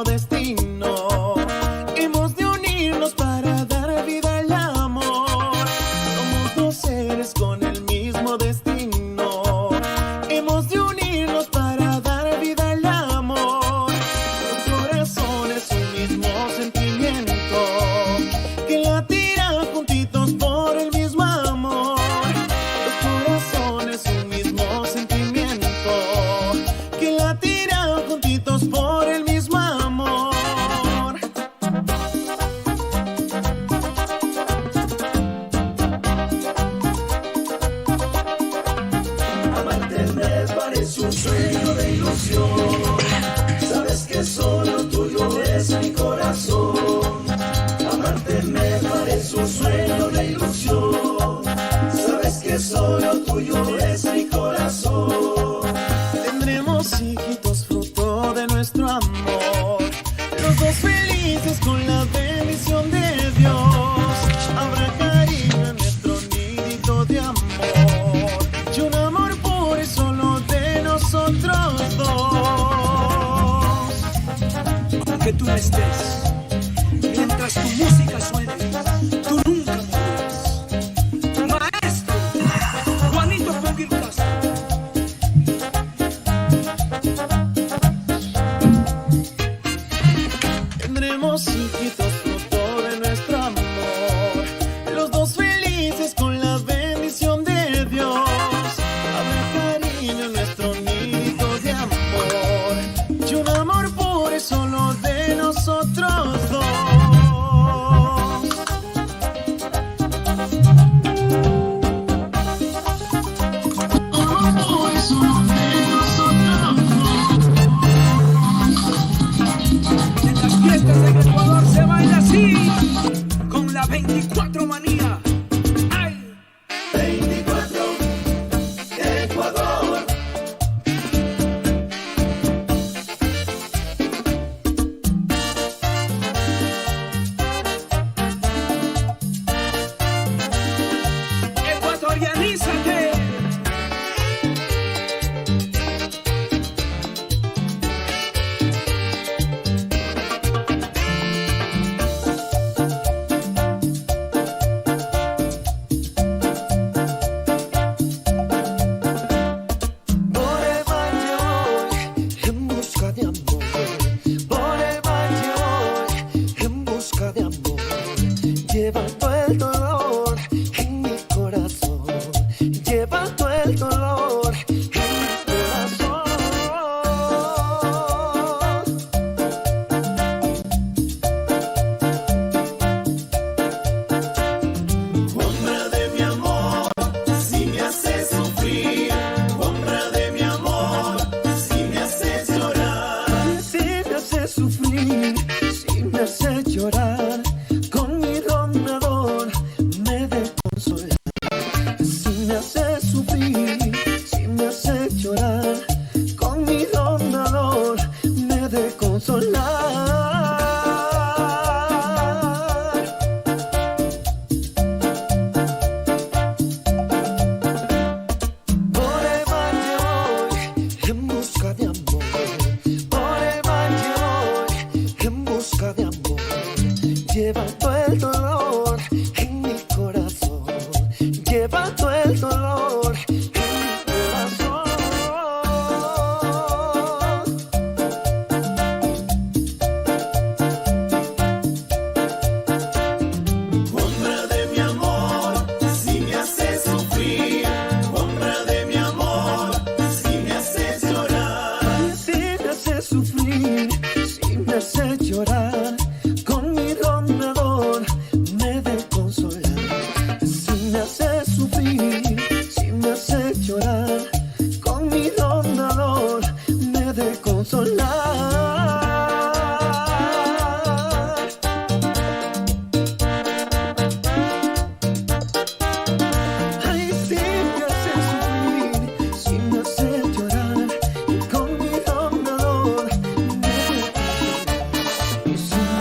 mismo destino. Hemos de unirnos para dar vida al amor. Somos dos seres con el mismo destino. Hemos de unirnos para dar vida al amor. Los corazones un mismo sentimiento que latirán juntitos por el mismo amor. Los corazones un mismo sentimiento que latirán juntitos por el mismo amor. Amarte me parece un sueño de ilusión. Sabes que solo tuyo es mi corazón. Amarte me parece un sueño de ilusión. Sabes que solo tuyo es mi corazón. Tendremos hijitos fruto de nuestro amor, los dos felices con la bendición de Dios. Habrá cariño en nuestro nidito de amor y un amor puro y solo de nosotros dos. Aunque tú no estés, mientras tu música suene, tú nunca morirás. Maestro Juanito Pogil Castro. Tendremos hijitos fruto de nuestro amor, los dos felices con la bendición de Dios. Habrá cariño en nuestro nidito de amor y un amor puro y solo de nosotros dos. En las fiestas en Ecuador se baila así, con la 24 manía. ¡Ay! 24 Ecuador. Ecuatorianízate. Por el valle voy en busca de amor. Por el valle voy en busca de amor. Llevando el dolor en mi corazón. Llevando el dolor en mi corazón. Sombra de mi amor, si me haces sufrir. Sombra de mi amor, si me haces llorar. Si me haces sufrir, si me haces llorar. Con mi donador me de consolar. Si me haces sufrir, si me haces llorar. Con mi donador me de consolar. Por el valle voy en busca de amor. Por el valle voy en busca de amor. Llevando el dolor en mi corazón. Llevando el dolor en mi corazón. Sombra de mi amor, si me haces sufrir. Sombra de mi amor, si me haces llorar. Si me haces sufrir, si me haces llorar. Con mi donador me de consolar. Si me haces sufrir, si me haces llorar. Con mi donador me de consolar. Ay, si me haces sufrir, si me haces llorar. Con mi donador me de consolar. Si me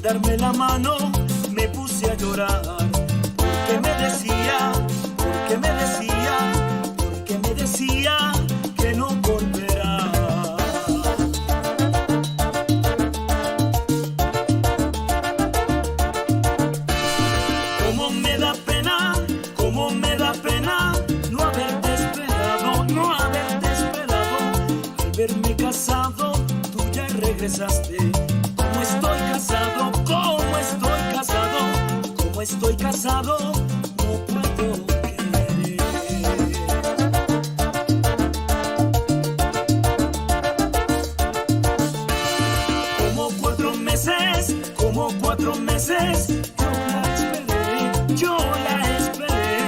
darme la mano me puse a llorar, porque me decía, porque me decía, porque me decía que no volverá. Cómo me da pena no haberte esperado, no haberte esperado. Al verme casado, tú ya regresaste. Como estoy casado, como estoy casado, como estoy casado, no puedo querer. Como 4 meses, yo la esperé.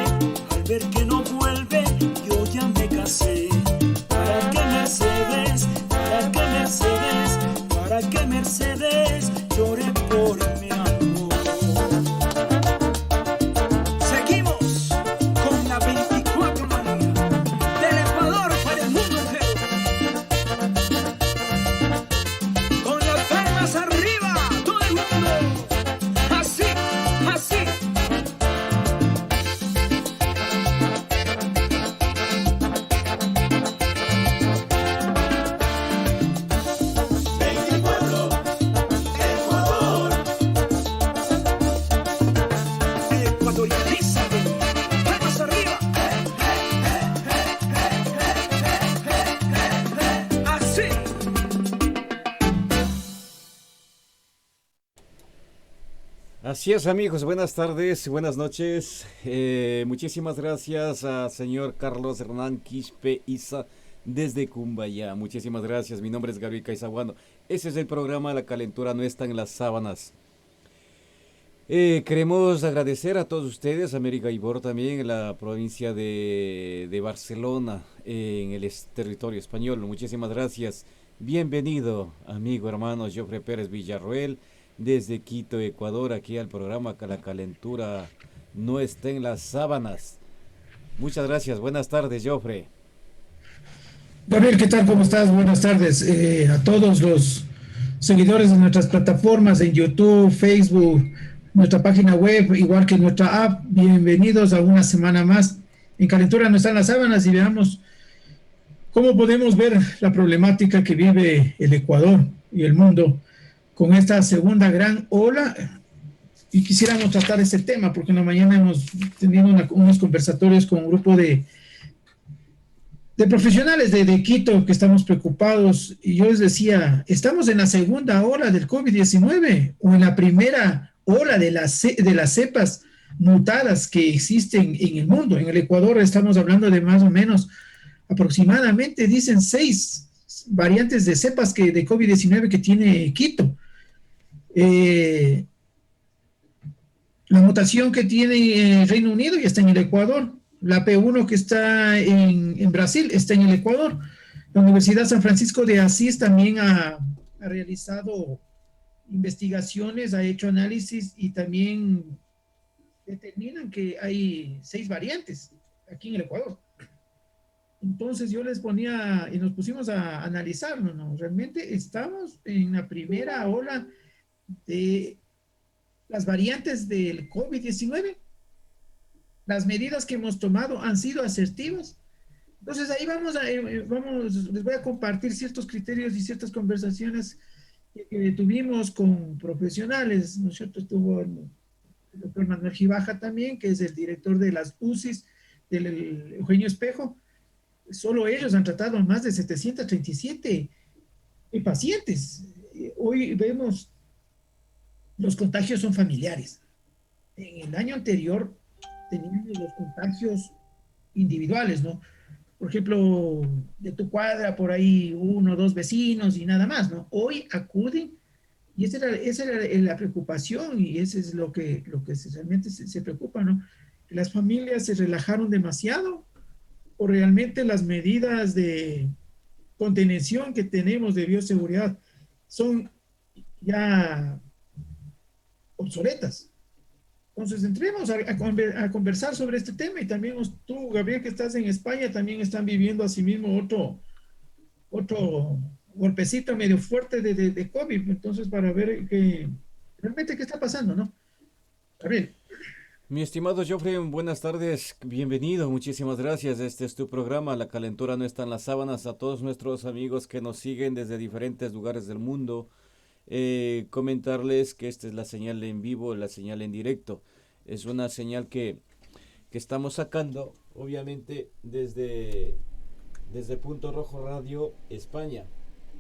Al ver que no vuelve, yo ya me casé. ¿Para qué Mercedes? ¿Para qué Mercedes? ¿Para qué Mercedes? Lloré por mi amor. Seguimos con la 24 manía del Ecuador para el mundo entero. Con las palmas arriba, todo el mundo. Así, así. 24, Ecuador. Ecuatorianízate. Palmas arriba. Así. Así es, amigos, buenas tardes, buenas noches. Muchísimas gracias a señor Carlos Hernán Quispe Isa desde Cumbayá. Muchísimas gracias, mi nombre es Gabriel Caizaguano. Ese es el programa La Calentura no está en las sábanas. Queremos agradecer a todos ustedes, América Ibor también, en la provincia de Barcelona, en el territorio español. Muchísimas gracias. Bienvenido, amigo, hermano Joffre Pérez Villarroel, desde Quito, Ecuador, aquí al programa que La Calentura no está en las sábanas. Muchas gracias. Buenas tardes, Joffre. Gabriel, ¿qué tal? ¿Cómo estás? Buenas tardes a todos los seguidores de nuestras plataformas en YouTube, Facebook, nuestra página web, igual que nuestra app. Bienvenidos a una semana más en Calentura no están las sábanas y veamos cómo podemos ver la problemática que vive el Ecuador y el mundo con esta segunda gran ola. Y quisiéramos tratar este tema porque en la mañana hemos tenido unos conversatorios con un grupo de profesionales de Quito que estamos preocupados, y yo les decía, ¿estamos en la segunda ola del COVID-19 o en la primera ola de las cepas mutadas que existen en el mundo? En el Ecuador estamos hablando de más o menos aproximadamente, dicen 6 variantes de cepas de COVID-19 que tiene Quito. La mutación que tiene Reino Unido ya está en el Ecuador. La P1 que está en Brasil está en el Ecuador. La Universidad San Francisco de Asís también ha realizado investigaciones, ha hecho análisis y también determinan que hay 6 variantes aquí en el Ecuador. Entonces yo les ponía y nos pusimos a analizarnos, ¿no? Realmente estamos en la primera ola de las variantes del COVID-19. Las medidas que hemos tomado han sido asertivas. Entonces ahí les voy a compartir ciertos criterios y ciertas conversaciones que tuvimos con profesionales, ¿no es cierto? Estuvo el doctor Manuel Gibaja también, que es el director de las UCIs del Eugenio Espejo. Solo ellos han tratado a más de 737 pacientes. Hoy vemos los contagios son familiares. En el año anterior teníamos los contagios individuales, ¿no? Por ejemplo, de tu cuadra, por ahí 1 o 2 vecinos y nada más, ¿no? Hoy acuden, y esa era la preocupación, y eso es lo que realmente se preocupa, ¿no? Que las familias se relajaron demasiado, o realmente las medidas de contención que tenemos de bioseguridad son ya obsoletas. Entonces, entremos a conversar sobre este tema, y también tú, Gabriel, que estás en España, también están viviendo asimismo otro golpecito medio fuerte de COVID. Entonces, para ver qué realmente qué está pasando, ¿no? Gabriel. Mi estimado Joffrey, buenas tardes, bienvenido, muchísimas gracias. Este es tu programa, La calentura no está en las sábanas. A todos nuestros amigos que nos siguen desde diferentes lugares del mundo, comentarles que esta es la señal en vivo, la señal en directo. Es una señal que estamos sacando, obviamente, desde Punto Rojo Radio España.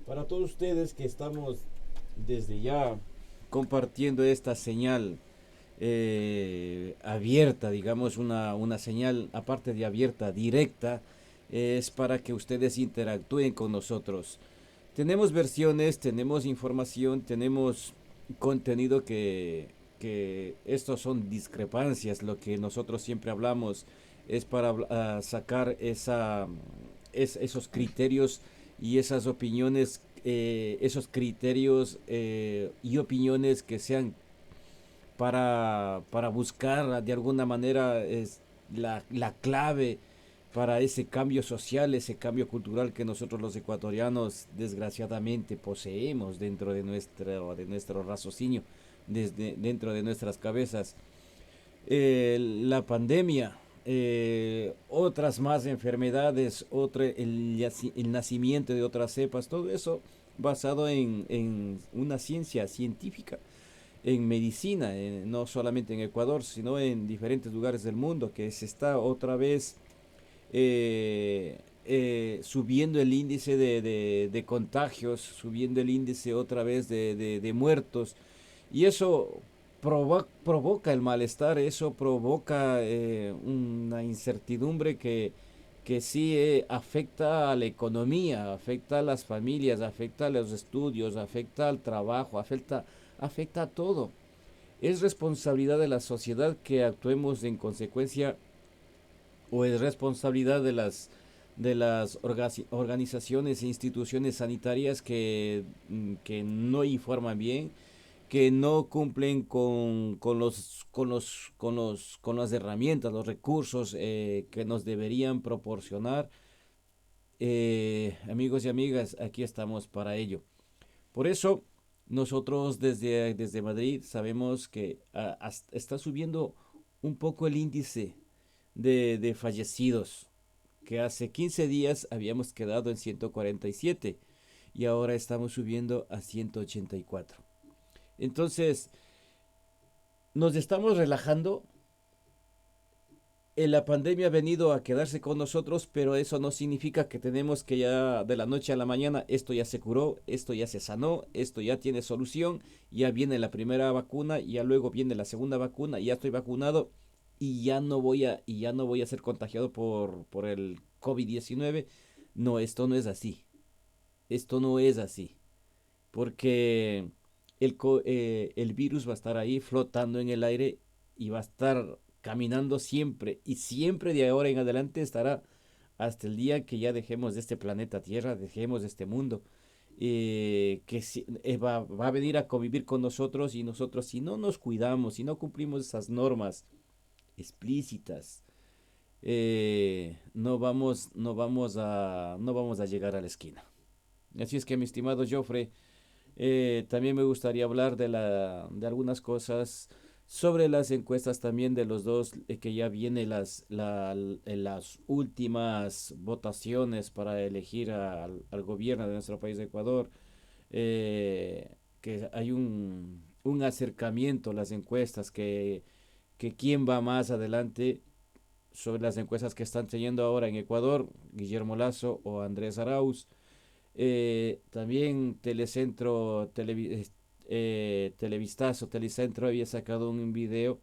Para todos ustedes que estamos desde ya compartiendo esta señal abierta, digamos, una señal aparte de abierta, directa, es para que ustedes interactúen con nosotros. Tenemos versiones, tenemos información, tenemos contenido que estos son discrepancias, lo que nosotros siempre hablamos es para sacar esos criterios y esas opiniones, esos criterios y opiniones que sean para buscar de alguna manera es la clave para ese cambio social, ese cambio cultural que nosotros los ecuatorianos desgraciadamente poseemos dentro de nuestro raciocinio, dentro de nuestras cabezas. La pandemia, otras más enfermedades, el nacimiento de otras cepas, todo eso basado en una ciencia científica, en medicina, no solamente en Ecuador, sino en diferentes lugares del mundo, que se está otra vez subiendo el índice de contagios, subiendo el índice otra vez de muertos, y eso provoca el malestar, eso provoca una incertidumbre que sí afecta a la economía, afecta a las familias, afecta a los estudios, afecta al trabajo, afecta a todo. Es responsabilidad de la sociedad que actuemos en consecuencia, o es responsabilidad de las organizaciones e instituciones sanitarias que no informan bien, que no cumplen con las herramientas, los recursos que nos deberían proporcionar. Amigos y amigas, aquí estamos para ello. Por eso, nosotros desde Madrid sabemos que está subiendo un poco el índice de fallecidos, que hace 15 días habíamos quedado en 147 y ahora estamos subiendo a 184. Entonces, nos estamos relajando. La pandemia ha venido a quedarse con nosotros, pero eso no significa que tenemos que ya de la noche a la mañana esto ya se curó, esto ya se sanó, esto ya tiene solución, ya viene la primera vacuna, y ya luego viene la segunda vacuna, y ya estoy vacunado y ya no voy a ser contagiado por el COVID-19. No, esto no es así. Esto no es así. Porque el virus va a estar ahí flotando en el aire y va a estar caminando siempre, y siempre de ahora en adelante estará hasta el día que ya dejemos de este planeta Tierra, dejemos de este mundo, va a venir a convivir con nosotros, y nosotros, si no nos cuidamos, si no cumplimos esas normas explícitas, no vamos a llegar a la esquina. Así es que, mi estimado Joffre, también me gustaría hablar de algunas cosas sobre las encuestas también de los dos, que ya vienen las últimas votaciones para elegir al gobierno de nuestro país de Ecuador, que hay un acercamiento a las encuestas, que quién va más adelante sobre las encuestas que están teniendo ahora en Ecuador, Guillermo Lasso o Andrés Arauz. También Televistazo, Telecentro había sacado un video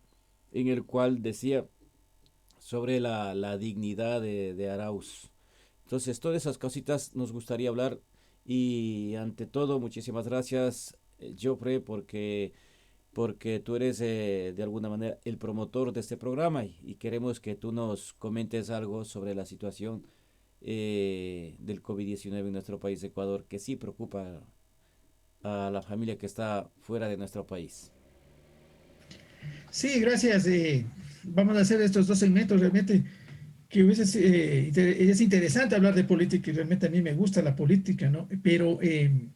en el cual decía sobre la dignidad de Arauz. Entonces, todas esas cositas nos gustaría hablar, y ante todo, muchísimas gracias, Joffre, porque tú eres de alguna manera el promotor de este programa, y queremos que tú nos comentes algo sobre la situación del COVID-19 en nuestro país de Ecuador, que sí preocupa a la familia que está fuera de nuestro país. Sí, gracias. Vamos a hacer estos dos segmentos realmente que es interesante hablar de política, y realmente a mí me gusta la política, ¿no? Pero en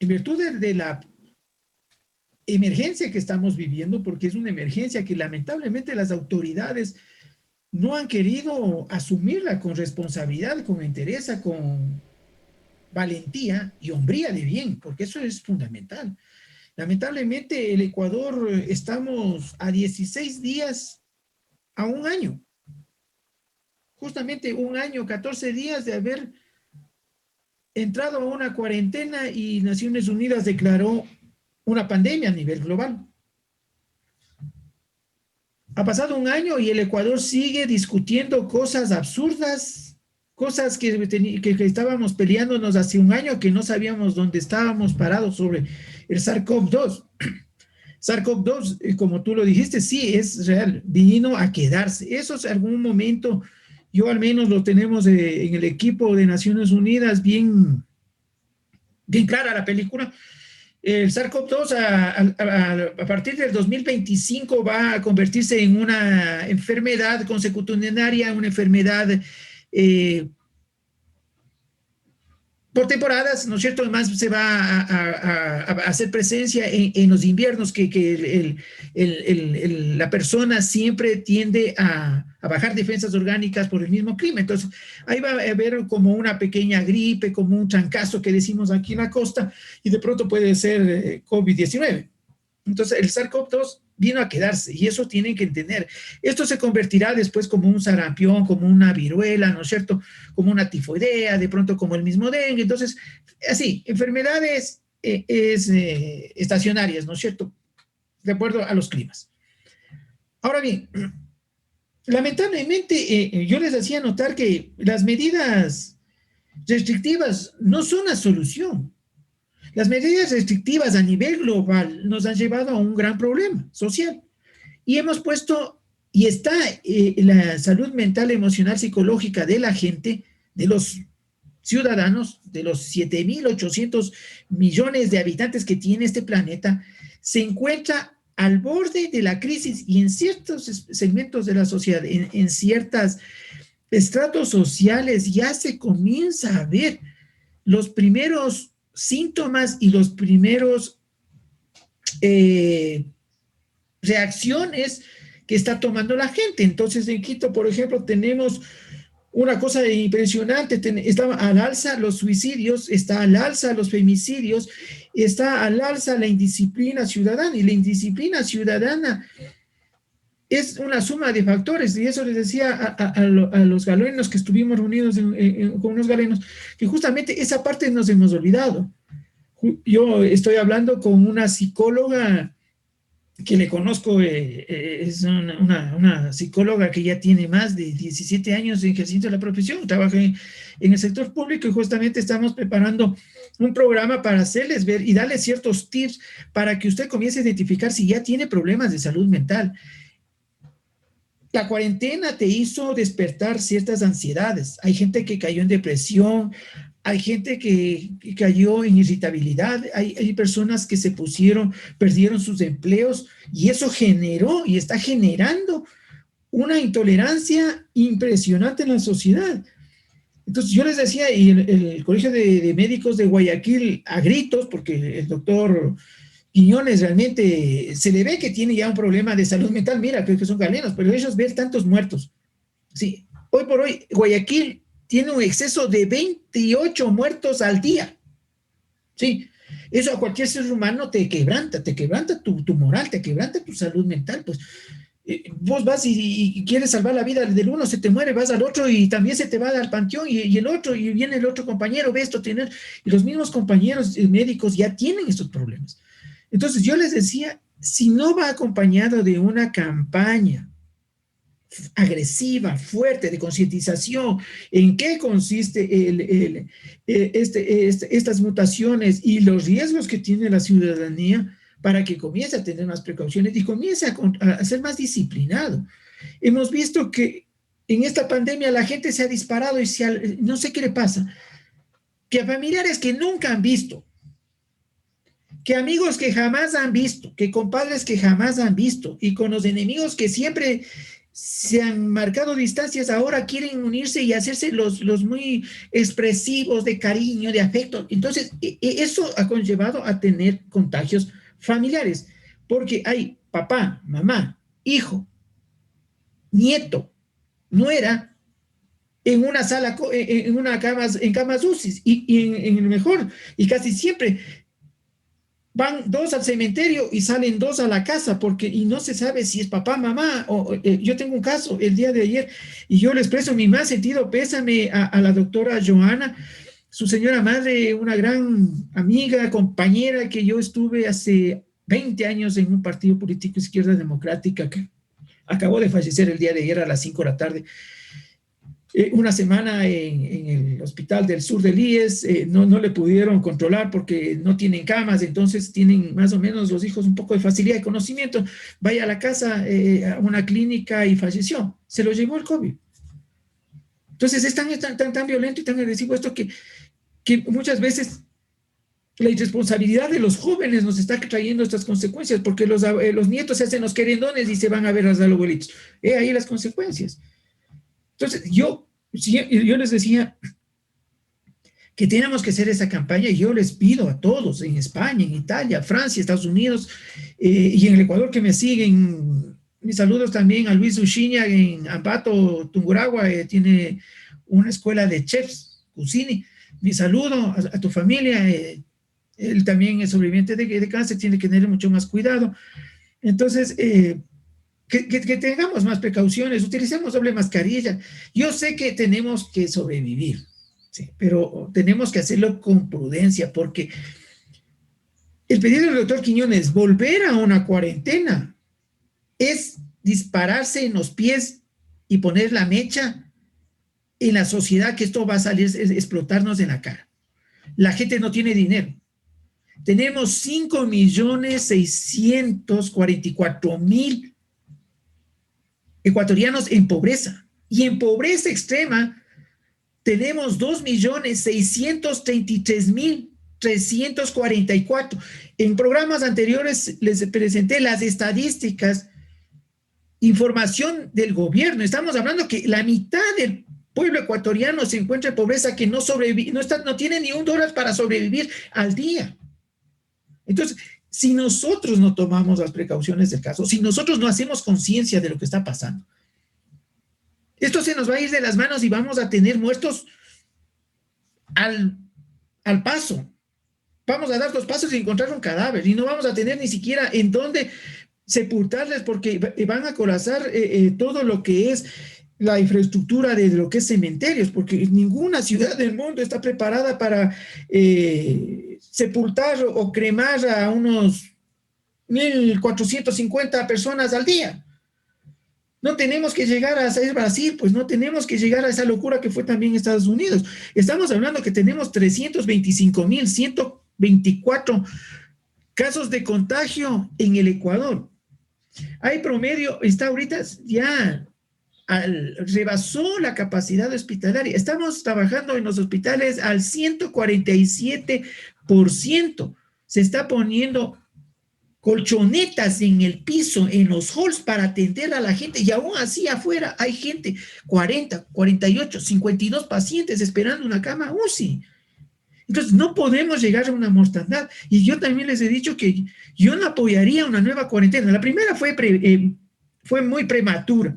virtud de la emergencia que estamos viviendo, porque es una emergencia que lamentablemente las autoridades no han querido asumirla con responsabilidad, con entereza, con valentía y hombría de bien, porque eso es fundamental. Lamentablemente, el Ecuador estamos a 16 días a un año, justamente un año, 14 días de haber entrado a una cuarentena y Naciones Unidas declaró una pandemia a nivel global. Ha pasado un año y el Ecuador sigue discutiendo cosas absurdas, cosas que estábamos peleándonos hace un año, que no sabíamos dónde estábamos parados sobre el SARS-CoV-2. SARS-CoV-2, como tú lo dijiste, sí, es real, vino a quedarse. Eso es algún momento, yo al menos lo tenemos en el equipo de Naciones Unidas bien clara la película. El SARS-CoV-2 a partir del 2025 va a convertirse en una enfermedad consecutivitaria, una enfermedad por temporadas, ¿no es cierto? Además se va a hacer presencia en los inviernos, que la persona siempre tiende a bajar defensas orgánicas por el mismo clima. Entonces, ahí va a haber como una pequeña gripe, como un trancazo que decimos aquí en la costa, y de pronto puede ser COVID-19. Entonces, el SARS-CoV-2 vino a quedarse y eso tienen que entender. Esto se convertirá después como un sarampión, como una viruela, ¿no es cierto? Como una tifoidea, de pronto como el mismo dengue. Entonces, así, enfermedades estacionarias, ¿no es cierto? De acuerdo a los climas. Ahora bien, lamentablemente, yo les hacía notar que las medidas restrictivas no son la solución. Las medidas restrictivas a nivel global nos han llevado a un gran problema social y hemos puesto, y está la salud mental, emocional, psicológica de la gente, de los ciudadanos, de los 7.800 millones de habitantes que tiene este planeta, se encuentra al borde de la crisis y en ciertos segmentos de la sociedad, en ciertos estratos sociales ya se comienza a ver los primeros síntomas y los primeros reacciones que está tomando la gente. Entonces, en Quito, por ejemplo, tenemos una cosa impresionante, está al alza los suicidios, está al alza los femicidios, está al alza la indisciplina ciudadana, y la indisciplina ciudadana es una suma de factores, y eso les decía a los galenos que estuvimos reunidos con unos galenos, que justamente esa parte nos hemos olvidado. Yo estoy hablando con una psicóloga que le conozco, es una psicóloga que ya tiene más de 17 años ejerciendo la profesión, trabaja en el sector público, y justamente estamos preparando un programa para hacerles ver y darles ciertos tips para que usted comience a identificar si ya tiene problemas de salud mental. La cuarentena te hizo despertar ciertas ansiedades. Hay gente que cayó en depresión, hay gente que cayó en irritabilidad, hay personas que perdieron sus empleos, y eso generó y está generando una intolerancia impresionante en la sociedad. Entonces yo les decía, y el Colegio de Médicos de Guayaquil, a gritos, porque el doctor Quiñones realmente se le ve que tiene ya un problema de salud mental. Mira, creo que son galenos, pero ellos ven tantos muertos. Sí, hoy por hoy Guayaquil tiene un exceso de 28 muertos al día. Sí, eso a cualquier ser humano te quebranta tu moral, te quebranta tu salud mental. Pues vos vas y quieres salvar la vida del uno, se te muere, vas al otro y también se te va al panteón, y el otro, y viene el otro compañero, ve esto, y los mismos compañeros médicos ya tienen estos problemas. Entonces yo les decía, si no va acompañado de una campaña agresiva, fuerte, de concientización, en qué consiste estas mutaciones y los riesgos que tiene la ciudadanía, para que comience a tener más precauciones y comience a ser más disciplinado. Hemos visto que en esta pandemia la gente se ha disparado y no sé qué le pasa, que familiares que nunca han visto, que amigos que jamás han visto, que compadres que jamás han visto, y con los enemigos que siempre se han marcado distancias, ahora quieren unirse y hacerse los muy expresivos de cariño, de afecto. Entonces, eso ha conllevado a tener contagios familiares, porque hay papá, mamá, hijo, nieto, nuera, en una sala, en una camas, en camas UCI, y en el mejor, y casi siempre van 2 al cementerio y salen 2 a la casa, porque, y no se sabe si es papá, mamá, yo tengo un caso el día de ayer, y yo le expreso mi más sentido pésame a la doctora Joana, su señora madre, una gran amiga, compañera, que yo estuve hace 20 años en un partido político Izquierda Democrática, que acabó de fallecer el día de ayer a las 5 de la tarde. Una semana en el hospital del sur del IES, no le pudieron controlar porque no tienen camas, entonces tienen más o menos los hijos un poco de facilidad y conocimiento. Vaya a la casa, a una clínica y falleció. Se lo llevó el COVID. Entonces es tan violento y tan agresivo esto que muchas veces la irresponsabilidad de los jóvenes nos está trayendo estas consecuencias, porque los nietos se hacen los querendones y se van a ver a los abuelitos. Ahí las consecuencias. Entonces, yo les decía que tenemos que hacer esa campaña y yo les pido a todos en España, en Italia, Francia, Estados Unidos y en el Ecuador que me siguen. Mis saludos también a Luis Uchiña en Ambato, Tungurahua, tiene una escuela de chefs, Cucini. Mi saludo a tu familia. Él también es sobreviviente de cáncer, tiene que tener mucho más cuidado. Entonces, que tengamos más precauciones, utilicemos doble mascarilla. Yo sé que tenemos que sobrevivir, ¿sí? Pero tenemos que hacerlo con prudencia, porque el pedido del doctor Quiñones, volver a una cuarentena, es dispararse en los pies y poner la mecha en la sociedad, que esto va a salir, explotarnos en la cara. La gente no tiene dinero. Tenemos 5.644.000 ecuatorianos en pobreza, y en pobreza extrema tenemos 2.633.344. En programas anteriores les presenté las estadísticas, información del gobierno. Estamos hablando que la mitad del pueblo ecuatoriano se encuentra en pobreza, que no tiene ni $1 para sobrevivir al día. Entonces, si nosotros no tomamos las precauciones del caso, si nosotros no hacemos conciencia de lo que está pasando, esto se nos va a ir de las manos y vamos a tener muertos al paso. Vamos a dar 2 pasos y encontrar un cadáver y no vamos a tener ni siquiera en dónde sepultarles, porque van a colapsar todo lo que es la infraestructura de lo que es cementerios, porque ninguna ciudad del mundo está preparada para sepultar o cremar a unos 1.450 personas al día. No tenemos que llegar a ser Brasil, pues no tenemos que llegar a esa locura que fue también Estados Unidos. Estamos hablando que tenemos 325.124 casos de contagio en el Ecuador. Hay promedio, está ahorita ya rebasó la capacidad hospitalaria. Estamos trabajando en los hospitales al 147%. Se está poniendo colchonetas en el piso, en los halls, para atender a la gente, y aún así afuera hay gente, 40, 48, 52 pacientes esperando una cama UCI. Entonces no podemos llegar a una mortandad, y yo también les he dicho que yo no apoyaría una nueva cuarentena. La primera fue muy prematura,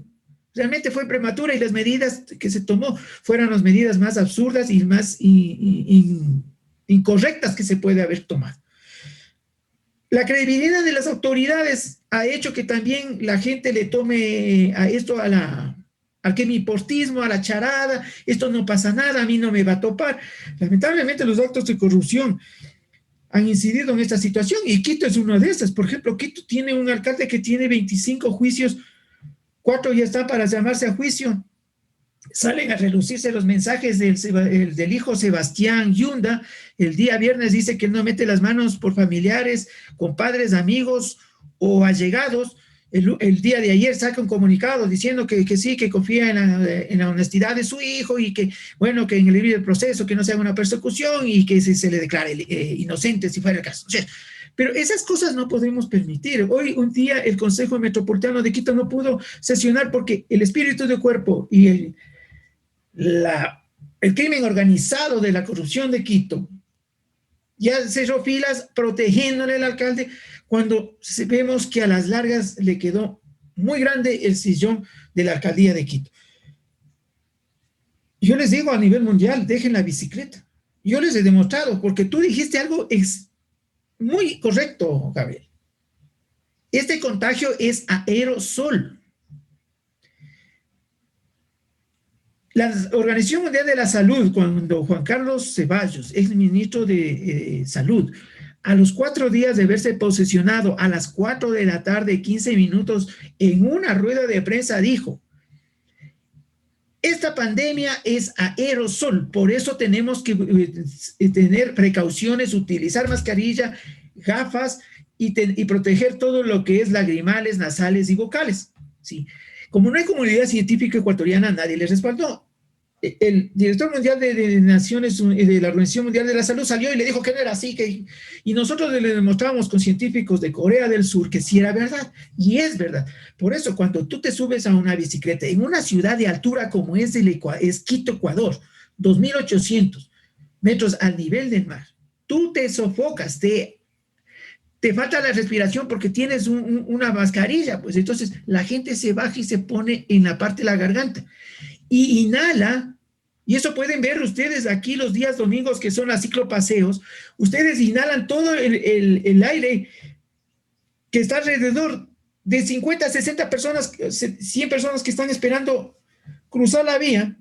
realmente fue prematura, y las medidas que se tomó fueron las medidas más absurdas y más incorrectas que se puede haber tomado. La credibilidad de las autoridades ha hecho que también la gente le tome a esto al quemiportismo, a la charada. Esto no pasa nada, a mí no me va a topar. Lamentablemente los actos de corrupción han incidido en esta situación, y Quito es uno de esas. Por ejemplo, Quito tiene un alcalde que tiene 25 juicios, 4 ya están para llamarse a juicio. Salen a relucirse los mensajes del hijo Sebastián Yunda. El día viernes dice que no mete las manos por familiares, compadres, amigos o allegados. El día de ayer saca un comunicado diciendo que sí, que confía en la honestidad de su hijo, y que, bueno, que en el libre proceso, que no sea una persecución, y que se le declare inocente si fuera el caso. O sea, pero esas cosas no podemos permitir. Hoy un día el Consejo Metropolitano de Quito no pudo sesionar porque el espíritu de cuerpo y el crimen organizado de la corrupción de Quito ya cerró filas protegiéndole al alcalde cuando vemos que a las largas le quedó muy grande el sillón de la alcaldía de Quito. Yo les digo a nivel mundial, dejen la bicicleta. Yo les he demostrado, porque tú dijiste algo muy correcto, Gabriel. Este contagio es aerosol. La Organización Mundial de la Salud, cuando Juan Carlos Ceballos, ex ministro de Salud, a los 4 días de haberse posesionado a las 4 de la tarde, 15 minutos, en una rueda de prensa dijo: esta pandemia es aerosol, por eso tenemos que tener precauciones, utilizar mascarilla, gafas y proteger todo lo que es lagrimales, nasales y vocales. ¿Sí? Como no hay comunidad científica ecuatoriana, nadie les respaldó. El director mundial de Naciones, de la Organización Mundial de la Salud, salió y le dijo que no era así, y nosotros le demostrábamos con científicos de Corea del Sur que sí era verdad, y es verdad. Por eso, cuando tú te subes a una bicicleta en una ciudad de altura como es Quito, Ecuador, 2.800 metros al nivel del mar, tú te sofocas, te falta la respiración porque tienes una mascarilla, pues entonces la gente se baja y se pone en la parte de la garganta y inhala. Y eso pueden ver ustedes aquí los días domingos, que son las ciclopaseos. Ustedes inhalan todo el aire que está alrededor de 50 a 60 personas, 100 personas que están esperando cruzar la vía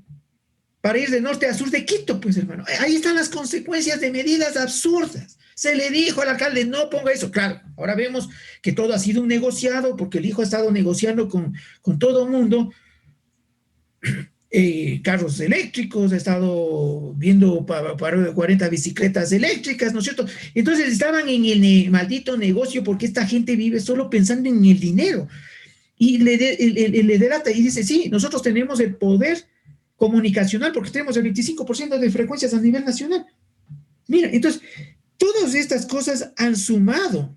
para ir de norte a sur de Quito, pues hermano. Ahí están las consecuencias de medidas absurdas. Se le dijo al alcalde, no ponga eso. Claro, ahora vemos que todo ha sido un negociado, porque el hijo ha estado negociando con todo el mundo. Carros eléctricos, ha estado viendo para 40 bicicletas eléctricas, ¿no es cierto? Entonces estaban en el maldito negocio, porque esta gente vive solo pensando en el dinero. Y le delata y dice, sí, nosotros tenemos el poder comunicacional porque tenemos el 25% de frecuencias a nivel nacional. Mira, entonces, todas estas cosas han sumado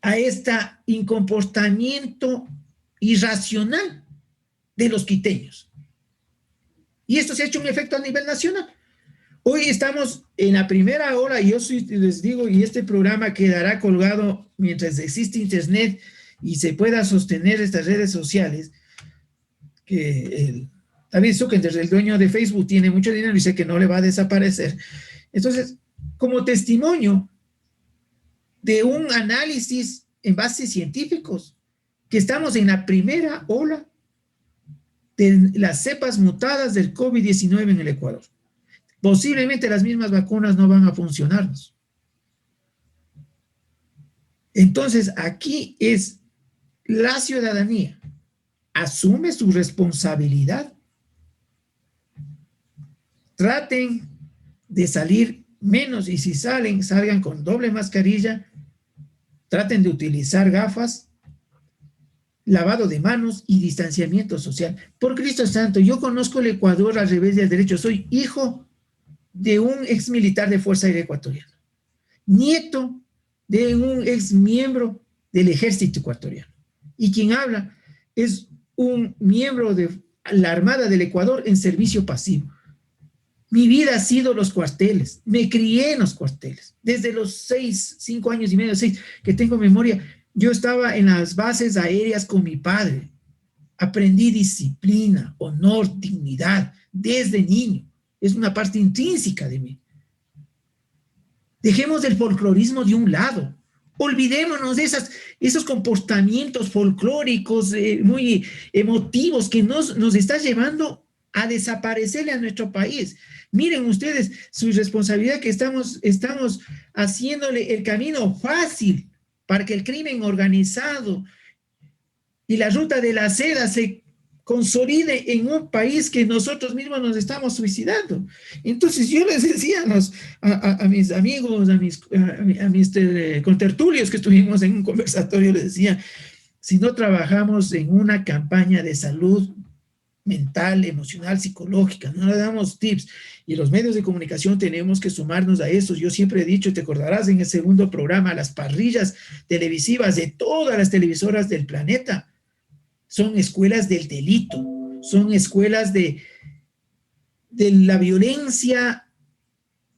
a este incomportamiento irracional de los quiteños. Y esto se ha hecho un efecto a nivel nacional. Hoy estamos en la primera hora, y yo les digo, y este programa quedará colgado mientras existe internet y se pueda sostener estas redes sociales, que David Zuckerberg, el dueño de Facebook, tiene mucho dinero y sé que no le va a desaparecer. Entonces, como testimonio de un análisis en bases científicos, que estamos en la primera ola de las cepas mutadas del COVID-19 en el Ecuador. Posiblemente las mismas vacunas no van a funcionarnos. Entonces, aquí es la ciudadanía asume su responsabilidad. Traten de salir menos, y si salen, salgan con doble mascarilla. Traten de utilizar gafas, lavado de manos y distanciamiento social. Por Cristo Santo, yo conozco el Ecuador al revés del derecho. Soy hijo de un ex militar de Fuerza Aérea Ecuatoriana, nieto de un ex miembro del Ejército Ecuatoriano, y quien habla es un miembro de la Armada del Ecuador en servicio pasivo. Mi vida ha sido los cuarteles, me crié en los cuarteles, desde los 5 años y medio, 6, que tengo memoria. Yo estaba en las bases aéreas con mi padre. Aprendí disciplina, honor, dignidad desde niño. Es una parte intrínseca de mí. Dejemos el folclorismo de un lado. Olvidémonos de esos comportamientos folclóricos muy emotivos que nos está llevando a desaparecerle a nuestro país. Miren ustedes su responsabilidad, que estamos haciéndole el camino fácil para que el crimen organizado y la ruta de la seda se consolide en un país que nosotros mismos nos estamos suicidando. Entonces yo les decía a mis amigos, a mis contertulios que estuvimos en un conversatorio, les decía, si no trabajamos en una campaña de salud mental, emocional, psicológica, no le damos tips, y los medios de comunicación tenemos que sumarnos a eso. Yo siempre he dicho, te acordarás en el segundo programa, las parrillas televisivas de todas las televisoras del planeta son escuelas del delito, son escuelas de la violencia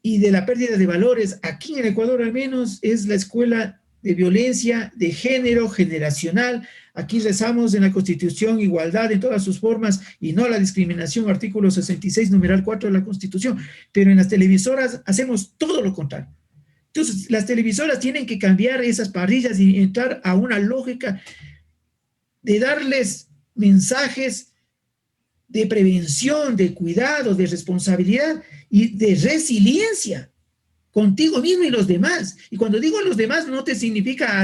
y de la pérdida de valores. Aquí en el Ecuador al menos es la escuela de violencia de género generacional. Aquí rezamos en la Constitución igualdad en todas sus formas y no la discriminación, artículo 66, numeral 4 de la Constitución, pero en las televisoras hacemos todo lo contrario. Entonces, las televisoras tienen que cambiar esas parrillas y entrar a una lógica de darles mensajes de prevención, de cuidado, de responsabilidad y de resiliencia contigo mismo y los demás. Y cuando digo los demás, no te significa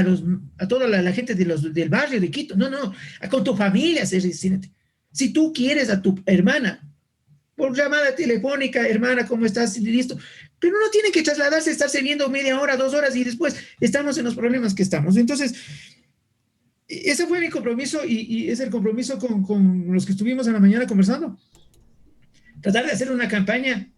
a toda la gente del barrio de Quito, no, con tu familia ser resiliente. Si tú quieres a tu hermana, por llamada telefónica, hermana, ¿cómo estás? Listo. Pero no tienen que trasladarse, estarse viendo media hora, 2 horas y después estamos en los problemas que estamos. Entonces, ese fue mi compromiso y es el compromiso con los que estuvimos en la mañana conversando. Tratar de hacer una campaña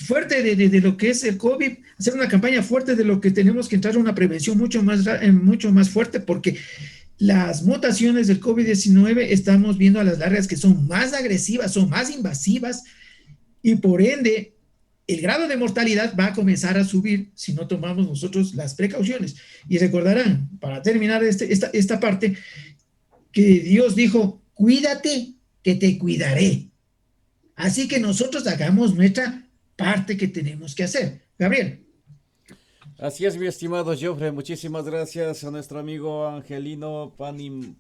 fuerte de lo que es el COVID, hacer una campaña fuerte de lo que tenemos que entrar a una prevención mucho más fuerte, porque las mutaciones del COVID-19 estamos viendo a las largas que son más agresivas, son más invasivas y por ende el grado de mortalidad va a comenzar a subir si no tomamos nosotros las precauciones. Y recordarán, para terminar esta parte, que Dios dijo, cuídate, que te cuidaré. Así que nosotros hagamos nuestra parte que tenemos que hacer. Gabriel. Así es, mi estimado Joffre, muchísimas gracias a nuestro amigo Angelino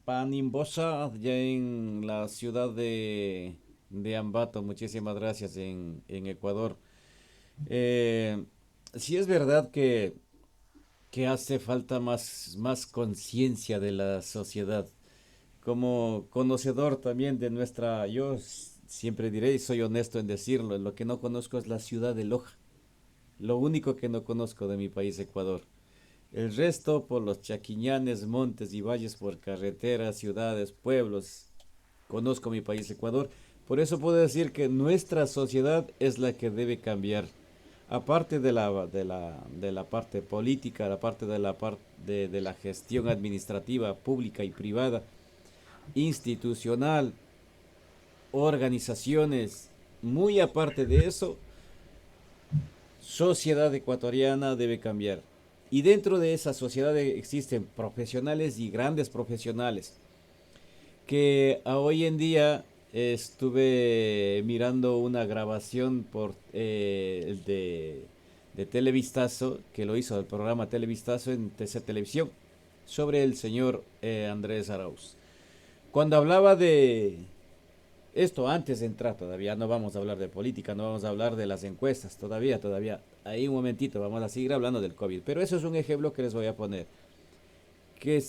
Panimbosa, allá en la ciudad de Ambato, muchísimas gracias en Ecuador. Sí es verdad que hace falta más conciencia de la sociedad. Como conocedor también de yo siempre diré, y soy honesto en decirlo, lo que no conozco es la ciudad de Loja. Lo único que no conozco de mi país, Ecuador. El resto por los chaquiñanes, montes y valles, por carreteras, ciudades, pueblos. Conozco mi país, Ecuador. Por eso puedo decir que nuestra sociedad es la que debe cambiar. Aparte de la parte política, la parte de la gestión administrativa, pública y privada, institucional, organizaciones, muy aparte de eso, sociedad ecuatoriana debe cambiar. Y dentro de esa sociedad existen profesionales y grandes profesionales que hoy en día estuve mirando una grabación de Televistazo, que lo hizo el programa Televistazo en TC Televisión, sobre el señor Andrés Arauz. Cuando hablaba de esto, antes de entrar, todavía no vamos a hablar de política, no vamos a hablar de las encuestas, todavía, ahí un momentito, vamos a seguir hablando del COVID, pero eso es un ejemplo que les voy a poner, que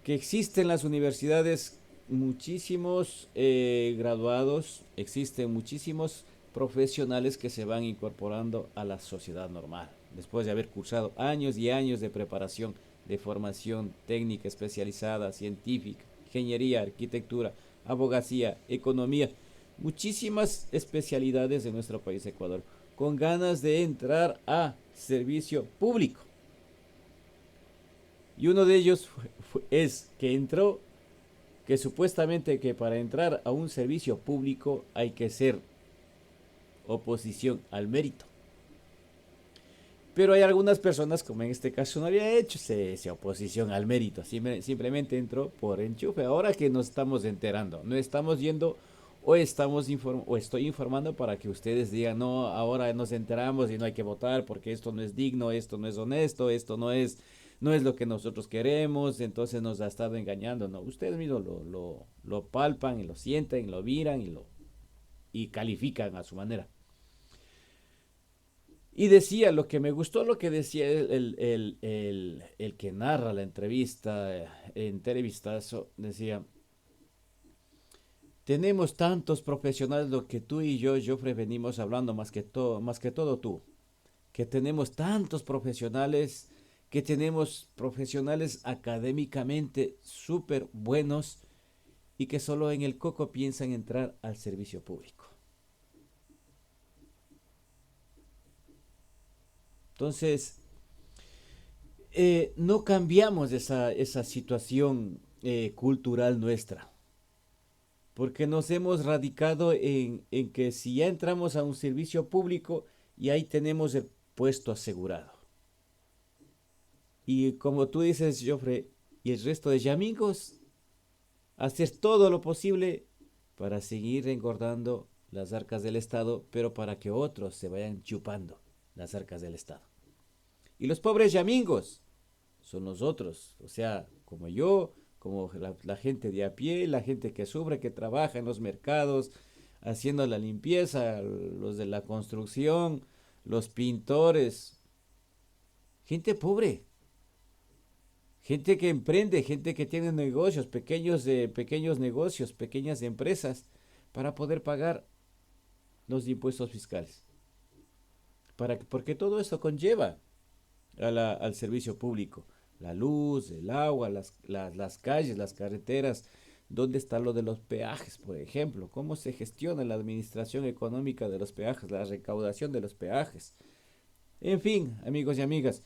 existen en las universidades muchísimos graduados, existen muchísimos profesionales que se van incorporando a la sociedad normal, después de haber cursado años y años de preparación, de formación técnica especializada, científica, ingeniería, arquitectura, abogacía, economía, muchísimas especialidades de nuestro país, Ecuador, con ganas de entrar a servicio público. Y uno de ellos es que entró, que supuestamente que para entrar a un servicio público hay que ser oposición al mérito. Pero hay algunas personas, como en este caso no había hecho esa oposición al mérito, simplemente entró por enchufe. Ahora que nos estamos enterando, no estamos yendo o estoy informando para que ustedes digan, no, ahora nos enteramos y no hay que votar porque esto no es digno, esto no es honesto, esto no es lo que nosotros queremos, entonces nos ha estado engañando. No, ustedes mismos lo palpan y lo sienten, lo miran y califican a su manera. Y decía, lo que me gustó, lo que decía el que narra la entrevista en Televistazo, decía, tenemos tantos profesionales, lo que tú y yo, Joffre, venimos hablando más que todo tú, que tenemos tantos profesionales, que tenemos profesionales académicamente súper buenos y que solo en el coco piensan entrar al servicio público. Entonces, no cambiamos esa situación cultural nuestra, porque nos hemos radicado en que si ya entramos a un servicio público y ahí tenemos el puesto asegurado. Y como tú dices, Joffre, y el resto de amigos, hacer todo lo posible para seguir engordando las arcas del Estado, pero para que otros se vayan chupando las arcas del Estado. Y los pobres yamingos son nosotros, o sea, como yo, como la gente de a pie, la gente que sufre, que trabaja en los mercados, haciendo la limpieza, los de la construcción, los pintores, gente pobre, gente que emprende, gente que tiene negocios, pequeños negocios, pequeñas empresas, para poder pagar los impuestos fiscales. Porque todo eso conlleva al servicio público. La luz, el agua, las calles, las carreteras. ¿Dónde está lo de los peajes, por ejemplo? ¿Cómo se gestiona la administración económica de los peajes, la recaudación de los peajes? En fin, amigos y amigas,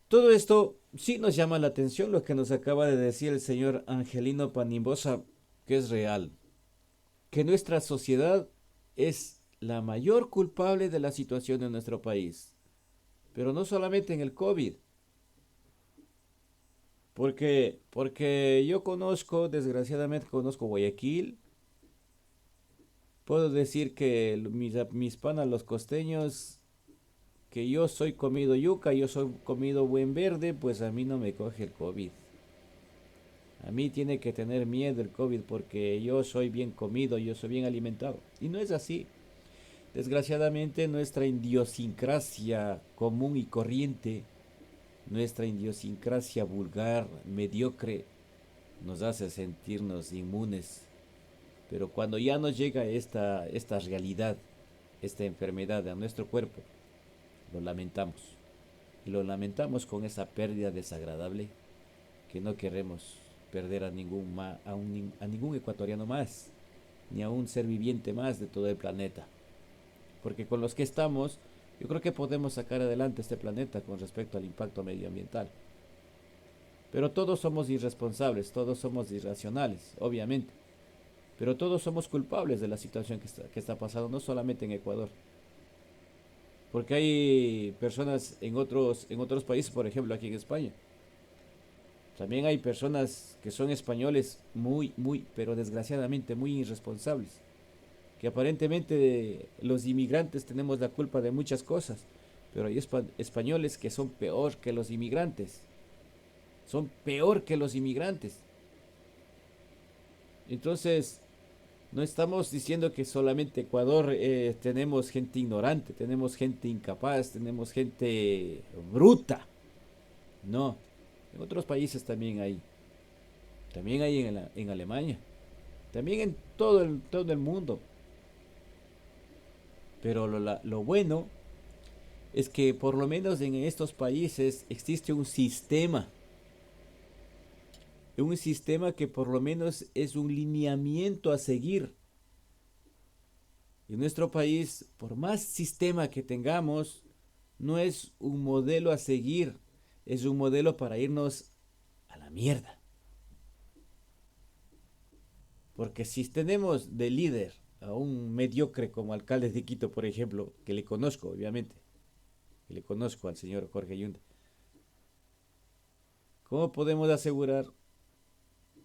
todo esto sí nos llama la atención lo que nos acaba de decir el señor Angelino Panimbosa, que es real. Que nuestra sociedad es la mayor culpable de la situación de nuestro país. Pero no solamente en el COVID. Porque yo desgraciadamente conozco Guayaquil. Puedo decir que mis panas, los costeños, que yo soy comido yuca, yo soy comido buen verde, pues a mí no me coge el COVID. A mí tiene que tener miedo el COVID porque yo soy bien comido, yo soy bien alimentado. Y no es así. Desgraciadamente nuestra idiosincrasia común y corriente, nuestra idiosincrasia vulgar, mediocre, nos hace sentirnos inmunes. Pero cuando ya nos llega esta realidad, esta enfermedad a nuestro cuerpo, lo lamentamos. Y lo lamentamos con esa pérdida desagradable que no queremos perder a ningún ecuatoriano más, ni a un ser viviente más de todo el planeta. Porque con los que estamos, yo creo que podemos sacar adelante este planeta con respecto al impacto medioambiental. Pero todos somos irresponsables, todos somos irracionales, obviamente. Pero todos somos culpables de la situación que está pasando, no solamente en Ecuador. Porque hay personas en otros países, por ejemplo aquí en España. También hay personas que son españoles pero desgraciadamente muy irresponsables. Que aparentemente los inmigrantes tenemos la culpa de muchas cosas, pero hay españoles que son peor que los inmigrantes. Son peor que los inmigrantes. Entonces, no estamos diciendo que solamente Ecuador tenemos gente ignorante, tenemos gente incapaz, tenemos gente bruta. No, en otros países también hay. También hay en Alemania. También en todo el mundo. Pero lo bueno es que por lo menos en estos países existe un sistema. Un sistema que por lo menos es un lineamiento a seguir. En nuestro país, por más sistema que tengamos, no es un modelo a seguir, es un modelo para irnos a la mierda. Porque si tenemos de líder a un mediocre como alcalde de Quito, por ejemplo, que le conozco, obviamente, que le conozco al señor Jorge Yunda, ¿cómo podemos asegurar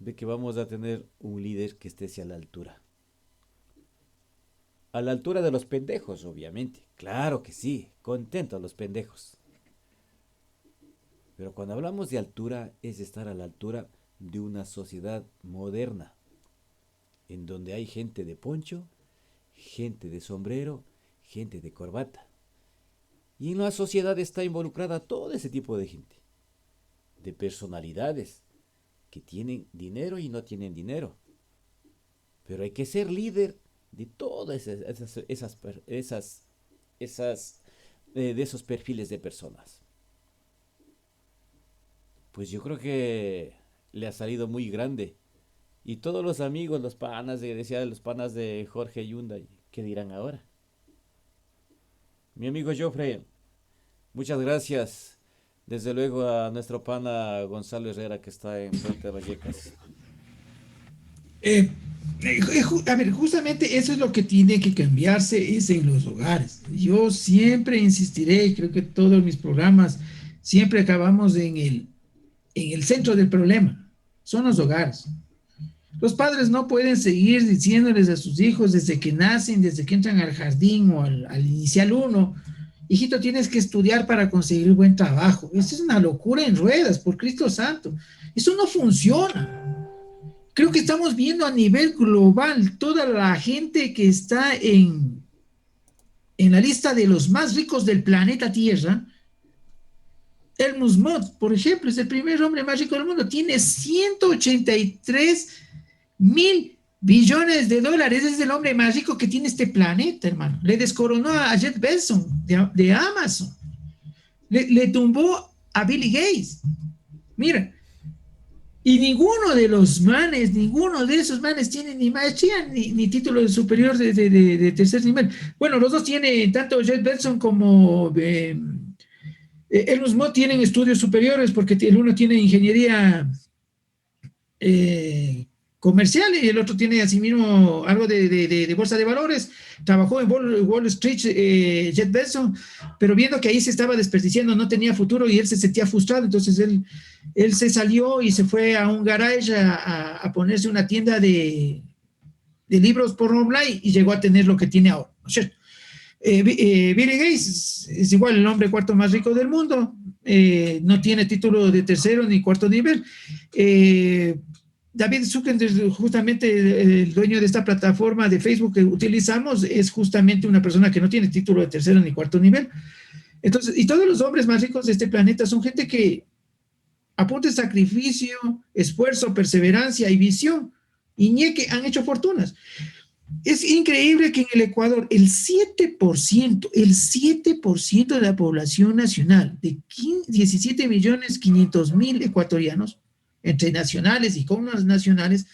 de que vamos a tener un líder que esté a la altura? A la altura de los pendejos, obviamente. Claro que sí, contentos los pendejos. Pero cuando hablamos de altura, es estar a la altura de una sociedad moderna, en donde hay gente de poncho, gente de sombrero, gente de corbata. Y en la sociedad está involucrada todo ese tipo de gente, de personalidades que tienen dinero y no tienen dinero. Pero hay que ser líder de todas de esos perfiles de personas. Pues yo creo que le ha salido muy grande. Y todos los amigos, los panas de Jorge Yunda, ¿qué dirán ahora? Mi amigo Joffre, muchas gracias. Desde luego a nuestro pana Gonzalo Herrera, que está en Fuente Vallecas. A ver, justamente eso es lo que tiene que cambiarse, es en los hogares. Yo siempre insistiré, y creo que todos mis programas siempre acabamos en el centro del problema, son los hogares. Los padres no pueden seguir diciéndoles a sus hijos desde que nacen, desde que entran al jardín o al inicial 1, hijito, tienes que estudiar para conseguir buen trabajo. Eso es una locura en ruedas, por Cristo Santo. Eso no funciona. Creo que estamos viendo a nivel global toda la gente que está en la lista de los más ricos del planeta Tierra. El Musk, por ejemplo, es el primer hombre más rico del mundo. Tiene 183.000 billones de dólares. Es el hombre más rico que tiene este planeta, hermano. Le descoronó a Jeff Bezos de Amazon. Le tumbó a Billy Gates. Mira. Y ninguno de esos manes tiene ni maestría ni título superior de tercer nivel. Bueno, los dos tienen, tanto Jeff Bezos como Elon Musk tienen estudios superiores, porque el uno tiene ingeniería comercial y el otro tiene asimismo algo de bolsa de valores. Trabajó en Wall Street, Jeff Bezos, pero viendo que ahí se estaba desperdiciando, no tenía futuro y él se sentía frustrado, entonces él se salió y se fue a un garage a ponerse una tienda de libros por online y llegó a tener lo que tiene ahora, ¿no es cierto? Billy Gates es igual el hombre cuarto más rico del mundo, no tiene título de tercero ni cuarto nivel. David Zuckerberg, justamente el dueño de esta plataforma de Facebook que utilizamos, es justamente una persona que no tiene título de tercero ni cuarto nivel. Entonces, y todos los hombres más ricos de este planeta son gente que a punta de sacrificio, esfuerzo, perseverancia y visión, y ñeque han hecho fortunas. Es increíble que en el Ecuador el 7% de la población nacional, de 17.500.000 ecuatorianos, entre nacionales y con nacionales,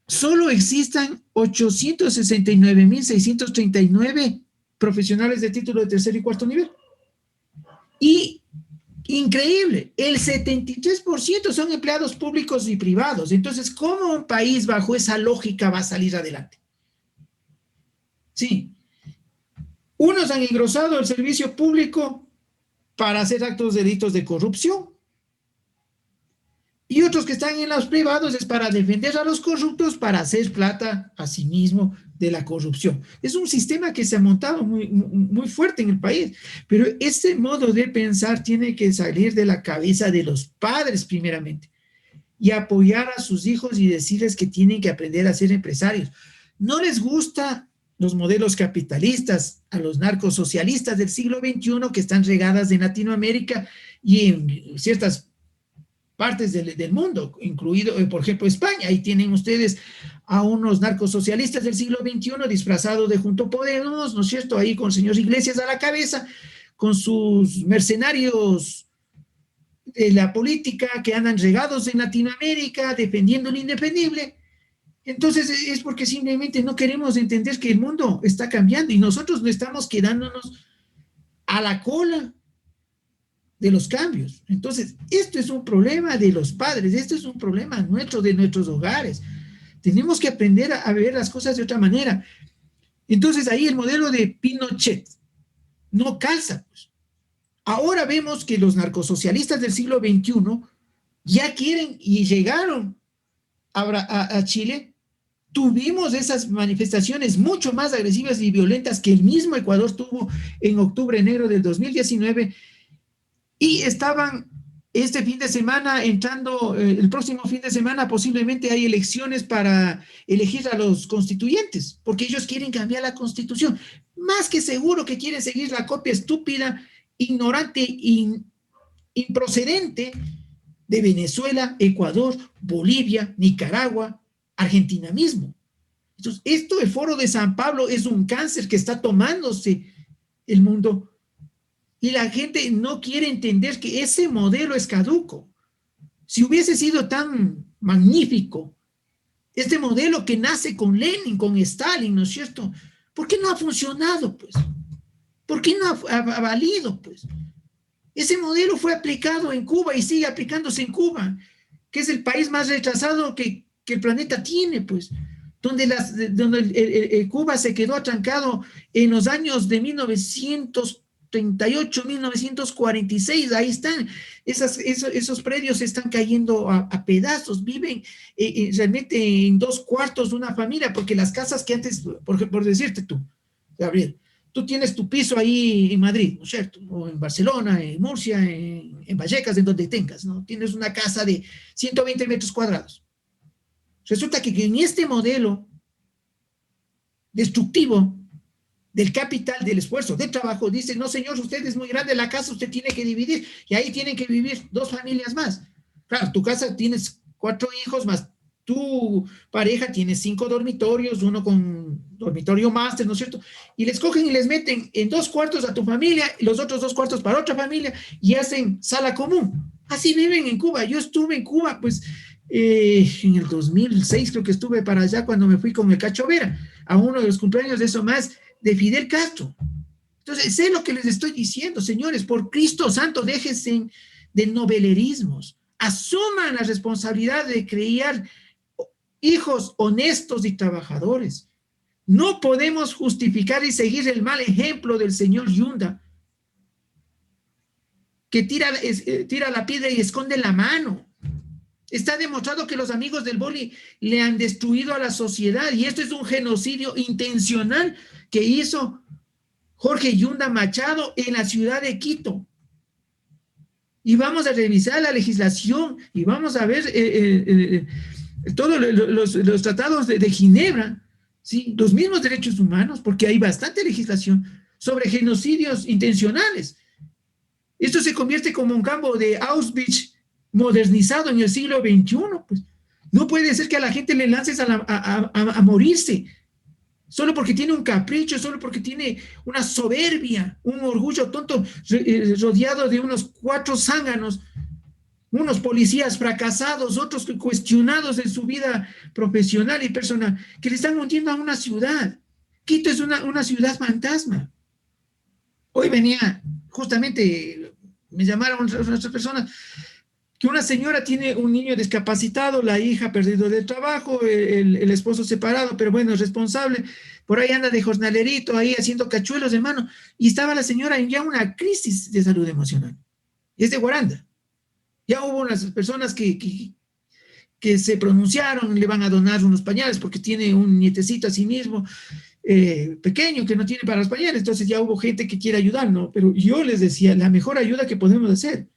solo existan 869.639 profesionales de título de tercer y cuarto nivel. Y increíble, el 73% son empleados públicos y privados. Entonces, ¿cómo un país bajo esa lógica va a salir adelante? Sí. Unos han engrosado el servicio público para hacer actos de delitos de corrupción. Y otros que están en los privados es para defender a los corruptos, para hacer plata a sí mismo de la corrupción. Es un sistema que se ha montado muy fuerte en el país, pero ese modo de pensar tiene que salir de la cabeza de los padres primeramente y apoyar a sus hijos y decirles que tienen que aprender a ser empresarios. No les gusta los modelos capitalistas, a los narcosocialistas del siglo XXI que están regadas en Latinoamérica y en ciertas partes del mundo, incluido, por ejemplo, España. Ahí tienen ustedes a unos narcosocialistas del siglo XXI disfrazados de Juntos Podemos, ¿no es cierto? Ahí con el señor Iglesias a la cabeza, con sus mercenarios de la política que andan regados en Latinoamérica, defendiendo lo indefendible. Entonces es porque simplemente no queremos entender que el mundo está cambiando y nosotros no estamos quedándonos a la cola de los cambios. Entonces, esto es un problema de los padres, esto es un problema nuestro, de nuestros hogares. Tenemos que aprender a ver las cosas de otra manera. Entonces, ahí el modelo de Pinochet no calza, pues. Ahora vemos que los narcosocialistas del siglo XXI ya quieren y llegaron a Chile. Tuvimos esas manifestaciones mucho más agresivas y violentas que el mismo Ecuador tuvo en octubre-enero del 2019. Y estaban este fin de semana entrando, el próximo fin de semana posiblemente hay elecciones para elegir a los constituyentes, porque ellos quieren cambiar la constitución. Más que seguro que quieren seguir la copia estúpida, ignorante, improcedente de Venezuela, Ecuador, Bolivia, Nicaragua, Argentina mismo. Entonces, el Foro de San Pablo es un cáncer que está tomándose el mundo. Y la gente no quiere entender que ese modelo es caduco. Si hubiese sido tan magnífico este modelo que nace con Lenin, con Stalin, ¿no es cierto? ¿Por qué no ha funcionado, pues? ¿Por qué no ha valido, pues? Ese modelo fue aplicado en Cuba y sigue aplicándose en Cuba, que es el país más retrasado que el planeta tiene, pues. Donde Cuba se quedó atrancado en los años de 1900 1938, 1946, ahí están, esos predios se están cayendo a pedazos, viven realmente en 2 cuartos una familia, porque las casas que antes, por decirte tú, Gabriel, tú tienes tu piso ahí en Madrid, ¿no es cierto? O en Barcelona, en Murcia, en Vallecas, en donde tengas, ¿no? Tienes una casa de 120 metros cuadrados. Resulta que en este modelo destructivo del capital, del esfuerzo, del trabajo, dice, no señor, usted es muy grande la casa, usted tiene que dividir, y ahí tienen que vivir 2 familias más. Claro, tu casa tienes 4 hijos más tu pareja, tiene 5 dormitorios, uno con dormitorio máster, ¿no es cierto? Y les cogen y les meten en 2 cuartos a tu familia, y los otros 2 cuartos para otra familia, y hacen sala común. Así viven en Cuba. Yo estuve en Cuba, pues, en el 2006 creo que estuve para allá cuando me fui con el Cacho Vera, a uno de los cumpleaños de eso más, de Fidel Castro. Entonces, sé lo que les estoy diciendo, señores, por Cristo santo, déjense de novelerismos, asuman la responsabilidad de criar hijos honestos y trabajadores. No podemos justificar y seguir el mal ejemplo del señor Yunda, que tira la piedra y esconde la mano. Está demostrado que los amigos del boli le han destruido a la sociedad, y esto es un genocidio intencional que hizo Jorge Yunda Machado en la ciudad de Quito. Y vamos a revisar la legislación y vamos a ver todos los tratados de Ginebra, ¿sí? Los mismos derechos humanos, porque hay bastante legislación sobre genocidios intencionales. Esto se convierte como un campo de Auschwitz modernizado en el siglo XXI. Pues no puede ser que a la gente le lances a morirse solo porque tiene un capricho, solo porque tiene una soberbia, un orgullo tonto, rodeado de unos 4 zánganos, unos policías fracasados, otros cuestionados en su vida profesional y personal, que le están hundiendo a una ciudad. Quito es una ciudad fantasma. Hoy venía, justamente, me llamaron otras personas, que una señora tiene un niño discapacitado, la hija perdido de trabajo, el esposo separado, pero bueno, responsable, por ahí anda de jornalerito, ahí haciendo cachuelos, hermano, y estaba la señora en ya una crisis de salud emocional. Es de Guaranda. Ya hubo unas personas que se pronunciaron, le van a donar unos pañales porque tiene un nietecito a sí mismo, pequeño, que no tiene para los pañales, entonces ya hubo gente que quiere ayudar, ¿no? Pero yo les decía, la mejor ayuda que podemos hacer,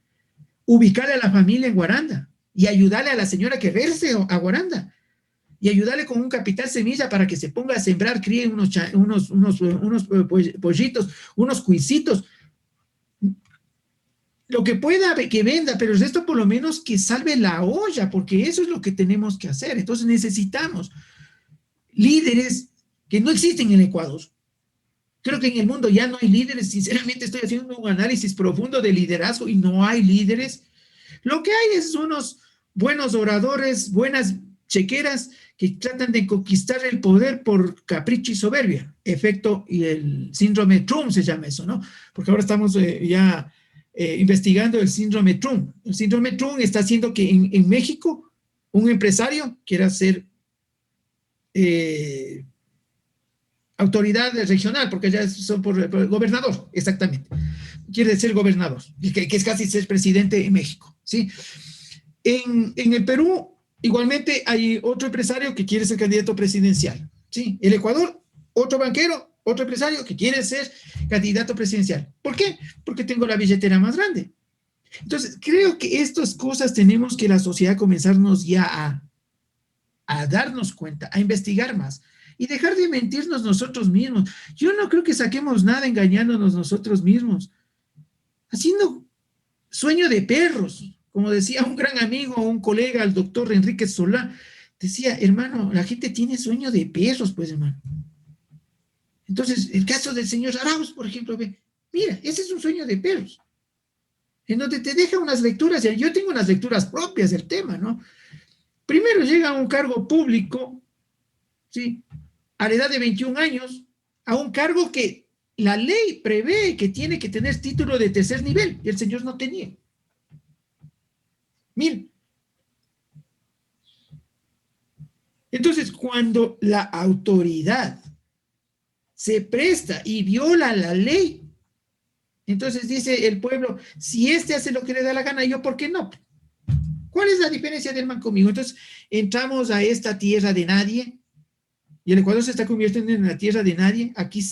ubicarle a la familia en Guaranda y ayudarle a la señora que verse a Guaranda y ayudarle con un capital semilla para que se ponga a sembrar, críe unos pollitos, unos cuisitos, lo que pueda que venda, pero el resto por lo menos que salve la olla, porque eso es lo que tenemos que hacer. Entonces necesitamos líderes que no existen en Ecuador. Creo que en el mundo ya no hay líderes. Sinceramente estoy haciendo un análisis profundo de liderazgo y no hay líderes. Lo que hay es unos buenos oradores, buenas chequeras que tratan de conquistar el poder por capricho y soberbia. Efecto y el síndrome Trump se llama eso, ¿no? Porque ahora estamos investigando el síndrome Trump. El síndrome Trump está haciendo que en México un empresario quiera ser autoridad regional, porque ya son por gobernador, exactamente. Quiere ser gobernador, que es casi ser presidente en México, ¿sí? En el Perú, igualmente, hay otro empresario que quiere ser candidato presidencial, ¿sí? El Ecuador, otro banquero, otro empresario que quiere ser candidato presidencial. ¿Por qué? Porque tengo la billetera más grande. Entonces, creo que estas cosas tenemos que la sociedad comenzarnos ya a darnos cuenta, a investigar más y dejar de mentirnos nosotros mismos. Yo no creo que saquemos nada engañándonos nosotros mismos, haciendo sueño de perros. Como decía un gran amigo, un colega, el doctor Enrique Solá, decía, hermano, la gente tiene sueño de perros, pues, hermano. Entonces, el caso del señor Arauz, por ejemplo, mira, ese es un sueño de perros, en donde te deja unas lecturas, yo tengo unas lecturas propias del tema, ¿no? Primero llega a un cargo público, ¿sí? A la edad de 21 años, a un cargo que la ley prevé que tiene que tener título de 3er nivel, y el señor no tenía. Miren. Entonces, cuando la autoridad se presta y viola la ley, Entonces dice el pueblo, si este hace lo que le da la gana, yo, ¿por qué no? ¿Cuál es la diferencia del man conmigo? Entonces entramos a esta tierra de nadie y el Ecuador se está convirtiendo en la tierra de nadie. Aquí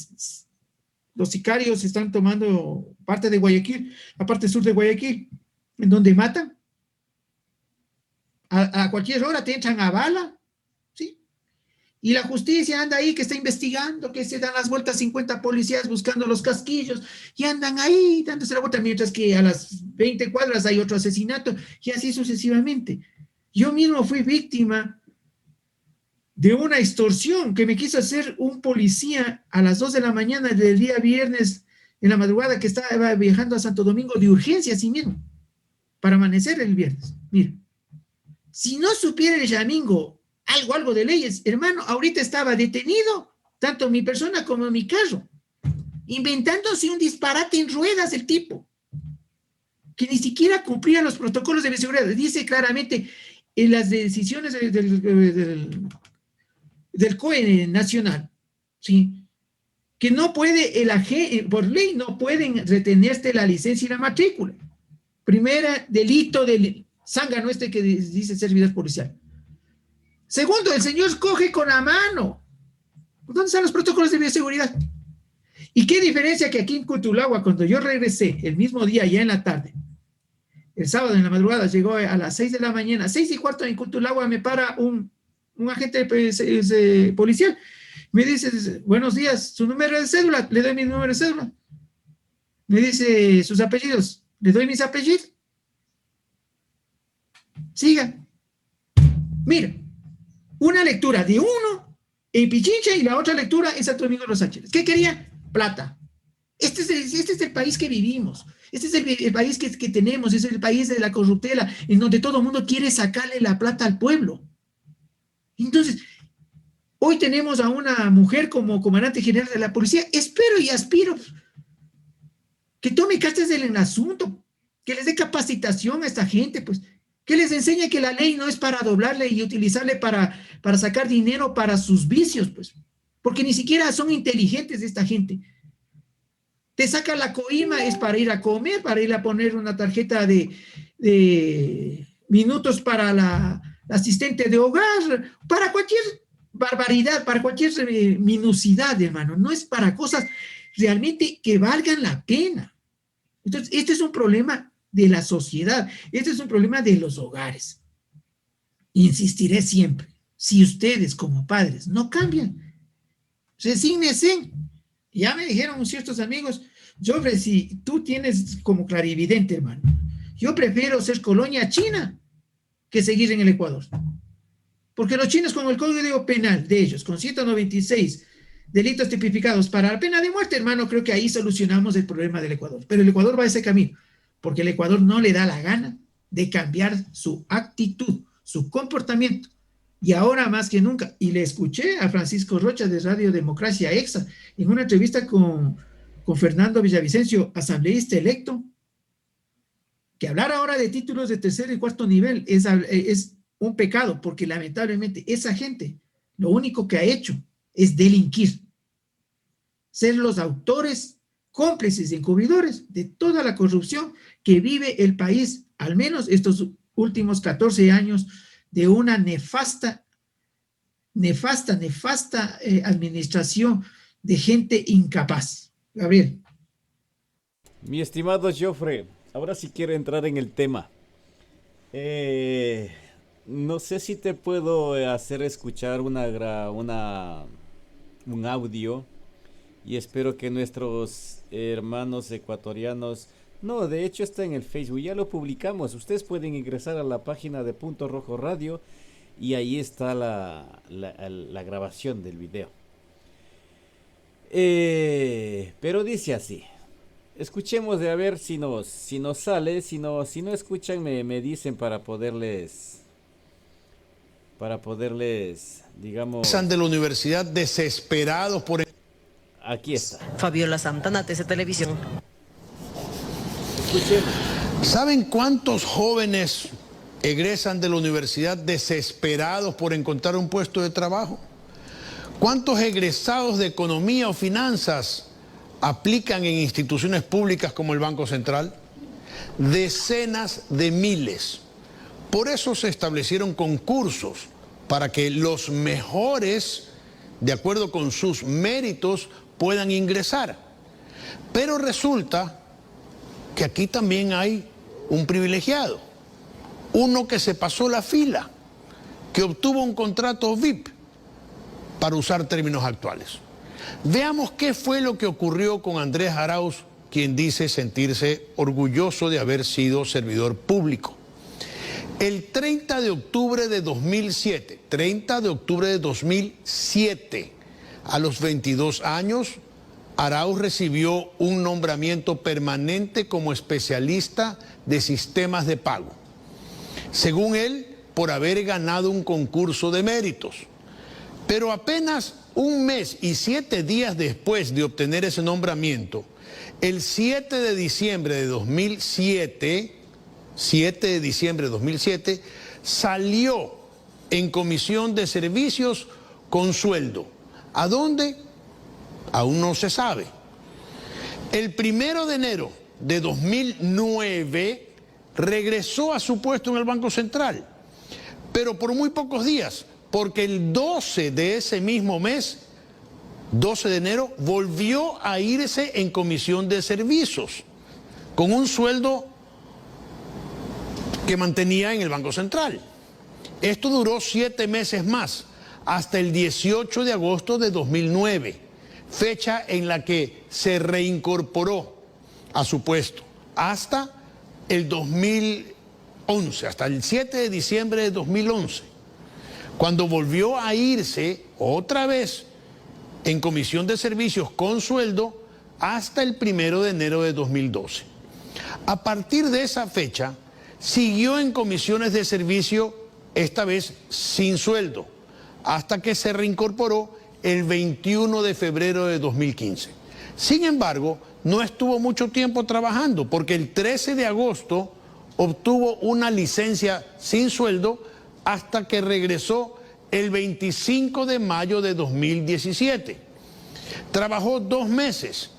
los sicarios están tomando parte de Guayaquil, la parte sur de Guayaquil, en donde matan. A cualquier hora te entran a bala, ¿sí? Y la justicia anda ahí que está investigando, que se dan las vueltas 50 policías buscando los casquillos y andan ahí dándose la vuelta, mientras que a las 20 cuadras hay otro asesinato y así sucesivamente. Yo mismo fui víctima de una extorsión que me quiso hacer un policía a las 2 de la mañana del día viernes en la madrugada, que estaba viajando a Santo Domingo de urgencia, así mismo, para amanecer el viernes. Mira, si no supiera el Yamingo algo de leyes, hermano, ahorita estaba detenido, tanto mi persona como mi carro, inventándose un disparate en ruedas el tipo, que ni siquiera cumplía los protocolos de bioseguridad. Dice claramente en las decisiones del COE nacional, ¿sí?, que no puede, por ley, no pueden retenerte la licencia y la matrícula. Primera, delito del zángano este que dice servidor policial. Segundo, el señor coge con la mano. ¿Dónde están los protocolos de bioseguridad? ¿Y qué diferencia que aquí en Cutulagua, cuando yo regresé el mismo día, ya en la tarde, el sábado en la madrugada, llegó a las 6 de la mañana, 6:15 en Cutulagua, me para un agente policial. Me dice, buenos días, su número de cédula. Le doy mi número de cédula. Me dice, sus apellidos. Le doy mis apellidos. Siga. Mira, una lectura de uno en Pichincha y la otra lectura en Santo Domingo de los Ángeles. ¿Qué quería? Plata. Este es el país que vivimos. Este es el país que tenemos. Es el país de la corruptela, en donde todo el mundo quiere sacarle la plata al pueblo. Entonces, hoy tenemos a una mujer como comandante general de la policía. Espero y aspiro que tome cartas en el asunto, que les dé capacitación a esta gente, pues, que les enseñe que la ley no es para doblarle y utilizarle para sacar dinero para sus vicios, pues, porque ni siquiera son inteligentes esta gente. Te saca la coima, es para ir a comer, para ir a poner una tarjeta de minutos para la asistente de hogar, para cualquier barbaridad, para cualquier minucidad, hermano. No es para cosas realmente que valgan la pena. Entonces, este es un problema de la sociedad, este es un problema de los hogares. Insistiré siempre, si ustedes como padres no cambian, resígnense. Ya me dijeron ciertos amigos, yo, si tú tienes como clarividente, hermano, yo prefiero ser colonia china que seguir en el Ecuador. Porque los chinos, con el código penal de ellos, con 196 delitos tipificados para la pena de muerte, hermano, creo que ahí solucionamos el problema del Ecuador. Pero el Ecuador va a ese camino, porque el Ecuador no le da la gana de cambiar su actitud, su comportamiento. Y ahora más que nunca, y le escuché a Francisco Rocha de Radio Democracia Exa, en una entrevista con Fernando Villavicencio, asambleísta electo, que hablar ahora de títulos de tercer y cuarto nivel es un pecado, porque lamentablemente esa gente lo único que ha hecho es delinquir, ser los autores, cómplices y encubridores de toda la corrupción que vive el país, al menos estos últimos 14 años de una nefasta administración de gente incapaz. Gabriel. Mi estimado Joffre, ahora sí quiero entrar en el tema. No sé si te puedo hacer escuchar un audio, y espero que nuestros hermanos ecuatorianos, no, de hecho está en el Facebook, ya lo publicamos. Ustedes pueden ingresar a la página de Punto Rojo Radio y ahí está la grabación del video. Pero dice así. Escuchemos de a ver si nos sale. Si no escuchan, me dicen para poderles, digamos. Están de la universidad desesperados por. Aquí está. Fabiola Santana, TC Televisión. Escuchemos. ¿Saben cuántos jóvenes egresan de la universidad desesperados por encontrar un puesto de trabajo? ¿Cuántos egresados de economía o finanzas aplican en instituciones públicas como el Banco Central? Decenas de miles. Por eso se establecieron concursos para que los mejores, de acuerdo con sus méritos, puedan ingresar. Pero resulta que aquí también hay un privilegiado, uno que se pasó la fila, que obtuvo un contrato VIP, para usar términos actuales. Veamos qué fue lo que ocurrió con Andrés Arauz, quien dice sentirse orgulloso de haber sido servidor público. El 30 de octubre de 2007, 30 de octubre de 2007, a los 22 años, Arauz recibió un nombramiento permanente como especialista de sistemas de pago. Según él, por haber ganado un concurso de méritos. Pero apenas un mes y 7 días después de obtener ese nombramiento, el 7 de diciembre de 2007, salió en comisión de servicios con sueldo. ¿A dónde? Aún no se sabe. El 1 de enero de 2009 regresó a su puesto en el Banco Central, pero por muy pocos días, porque el 12 de ese mismo mes, 12 de enero, volvió a irse en comisión de servicios, con un sueldo que mantenía en el Banco Central. Esto duró 7 meses más, hasta el 18 de agosto de 2009, fecha en la que se reincorporó a su puesto, hasta el 2011, hasta el 7 de diciembre de 2011, cuando volvió a irse otra vez en comisión de servicios con sueldo hasta el 1 de enero de 2012. A partir de esa fecha, siguió en comisiones de servicio, esta vez sin sueldo, hasta que se reincorporó el 21 de febrero de 2015. Sin embargo, no estuvo mucho tiempo trabajando, porque el 13 de agosto obtuvo una licencia sin sueldo hasta que regresó el 25 de mayo de 2017. Trabajó 2 meses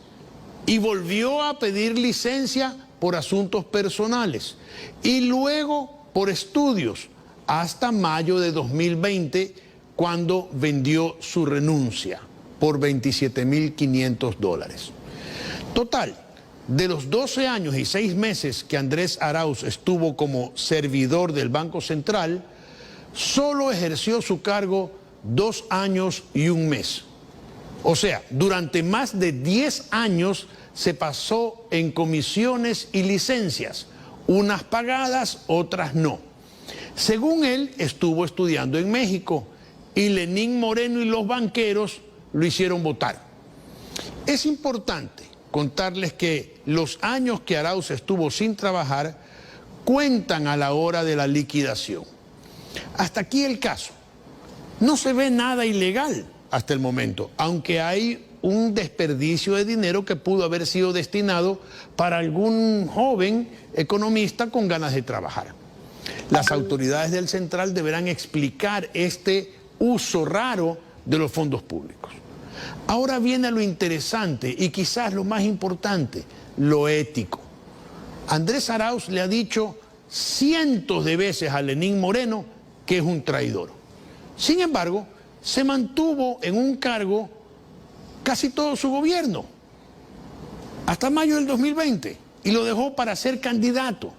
y volvió a pedir licencia por asuntos personales y luego por estudios hasta mayo de 2020, cuando vendió su renuncia por $27.500. Total, de los 12 años y 6 meses que Andrés Arauz estuvo como servidor del Banco Central, solo ejerció su cargo 2 años y 1 mes. O sea, durante más de 10 años se pasó en comisiones y licencias, unas pagadas, otras no. Según él, estuvo estudiando en México y Lenín Moreno y los banqueros lo hicieron votar. Es importante contarles que los años que Arauz estuvo sin trabajar cuentan a la hora de la liquidación. Hasta aquí el caso. No se ve nada ilegal hasta el momento, aunque hay un desperdicio de dinero que pudo haber sido destinado para algún joven economista con ganas de trabajar. Las autoridades del Central deberán explicar este uso raro de los fondos públicos. Ahora viene lo interesante y quizás lo más importante, lo ético. Andrés Arauz le ha dicho cientos de veces a Lenín Moreno que es un traidor. Sin embargo, se mantuvo en un cargo casi todo su gobierno, hasta mayo del 2020, y lo dejó para ser candidato.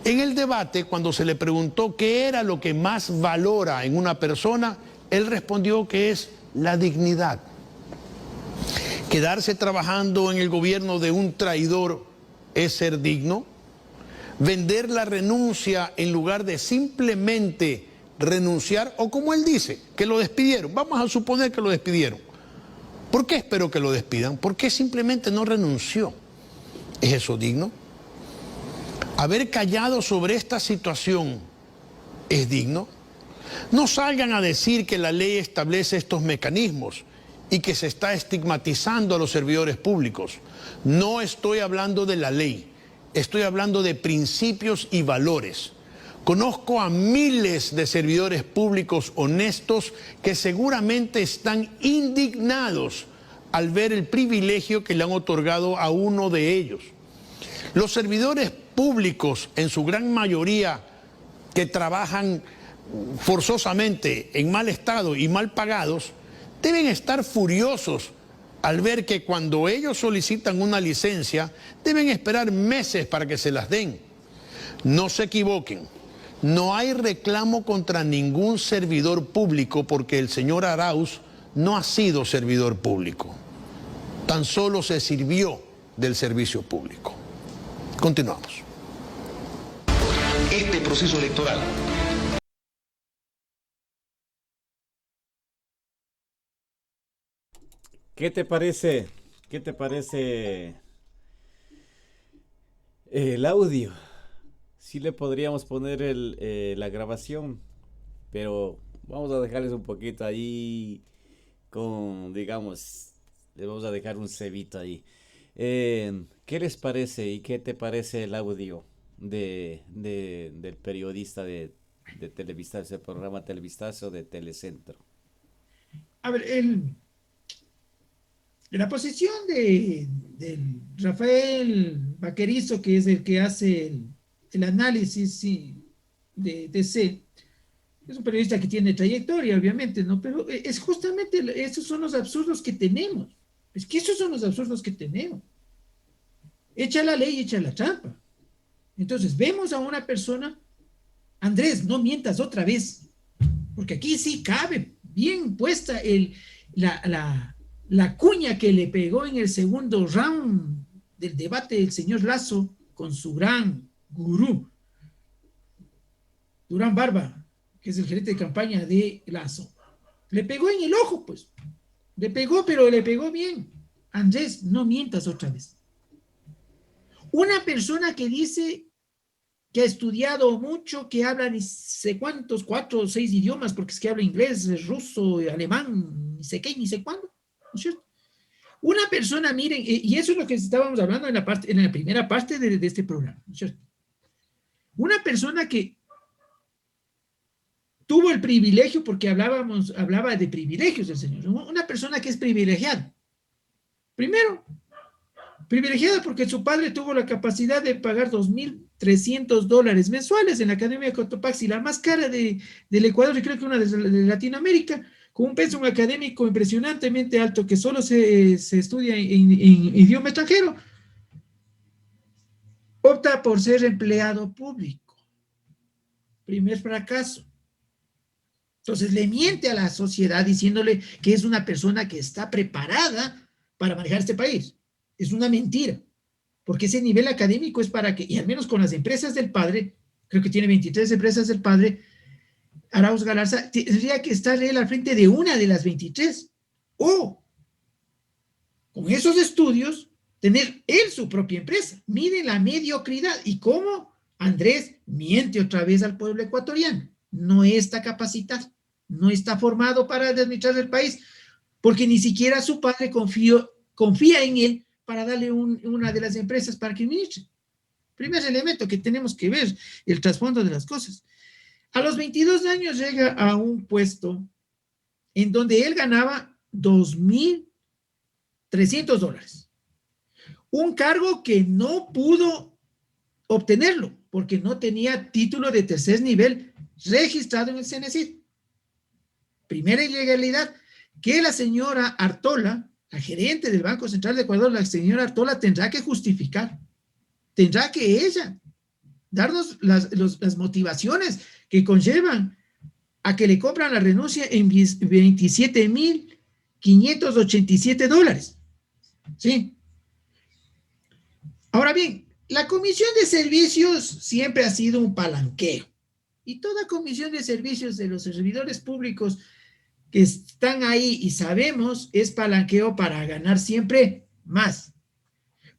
En el debate, cuando se le preguntó qué era lo que más valora en una persona, él respondió que es la dignidad. ¿Quedarse trabajando en el gobierno de un traidor es ser digno? ¿Vender la renuncia en lugar de simplemente renunciar? O como él dice, que lo despidieron. Vamos a suponer que lo despidieron. ¿Por qué espero que lo despidan? ¿Por qué simplemente no renunció? ¿Es eso digno? ¿Haber callado sobre esta situación es digno? No salgan a decir que la ley establece estos mecanismos y que se está estigmatizando a los servidores públicos. No estoy hablando de la ley, estoy hablando de principios y valores. Conozco a miles de servidores públicos honestos que seguramente están indignados al ver el privilegio que le han otorgado a uno de ellos. Los servidores públicos, en su gran mayoría, que trabajan forzosamente en mal estado y mal pagados, deben estar furiosos al ver que cuando ellos solicitan una licencia, deben esperar meses para que se las den. No se equivoquen, no hay reclamo contra ningún servidor público porque el señor Arauz no ha sido servidor público, tan solo se sirvió del servicio público. Continuamos. Este proceso electoral ¿qué te parece? ¿Qué te parece el audio? Sí le podríamos poner la grabación, pero vamos a dejarles un poquito ahí con, digamos, le vamos a dejar un cebito ahí. ¿Qué les parece y qué te parece el audio del periodista de Televistazo, el programa Televistazo de Telecentro? A ver, la posición de Rafael Vaquerizo, que es el que hace el análisis, sí, de DC, es un periodista que tiene trayectoria, obviamente, ¿no? Pero es justamente, esos son los absurdos que tenemos. Es que esos son los absurdos que tenemos. Echa la ley, echa la trampa. Entonces, vemos a una persona, Andrés, no mientas otra vez, porque aquí sí cabe bien puesta la cuña que le pegó en el segundo round del debate del señor Lasso con su gran gurú, Durán Barba, que es el gerente de campaña de Lasso. Le pegó en el ojo, pues. Le pegó, pero le pegó bien. Andrés, no mientas otra vez. Una persona que dice que ha estudiado mucho, que habla ni sé cuántos, 4 o 6 idiomas, porque es que habla inglés, ruso, alemán, ni sé qué, ni sé cuándo, ¿no es cierto? Una persona, miren, y eso es lo que estábamos hablando en la primera parte de este programa, ¿no es cierto? Una persona que tuvo el privilegio, porque hablaba de privilegios del Señor, una persona que es privilegiada. Primero, privilegiada porque su padre tuvo la capacidad de pagar $2,300 mensuales en la Academia Cotopaxi, la más cara del Ecuador y creo que una de Latinoamérica, con un pensum académico impresionantemente alto que solo se estudia en idioma extranjero. Opta por ser empleado público. Primer fracaso. Entonces le miente a la sociedad diciéndole que es una persona que está preparada para manejar este país. Es una mentira, porque ese nivel académico es para que, y al menos con las empresas del padre, creo que tiene 23 empresas del padre, Arauz Galarza, tendría que estar él al frente de una de las 23, o con esos estudios, tener él su propia empresa. Miren la mediocridad y cómo Andrés miente otra vez al pueblo ecuatoriano. No está capacitado, no está formado para administrar el país, porque ni siquiera su padre confía en él para darle una de las empresas para que administre. Primer elemento que tenemos que ver, el trasfondo de las cosas. A los 22 años llega a un puesto en donde él ganaba $2,300. Un cargo que no pudo obtenerlo porque no tenía título de tercer nivel registrado en el CNCID. Primera ilegalidad, que la señora Artola, la gerente del Banco Central de Ecuador, la señora Artola, tendrá que justificar. Tendrá que ella darnos las motivaciones que conllevan a que le compran la renuncia en $27,587. ¿Sí? Ahora bien, la comisión de servicios siempre ha sido un palanqueo. Y toda comisión de servicios de los servidores públicos que están ahí y sabemos es palanqueo para ganar siempre más.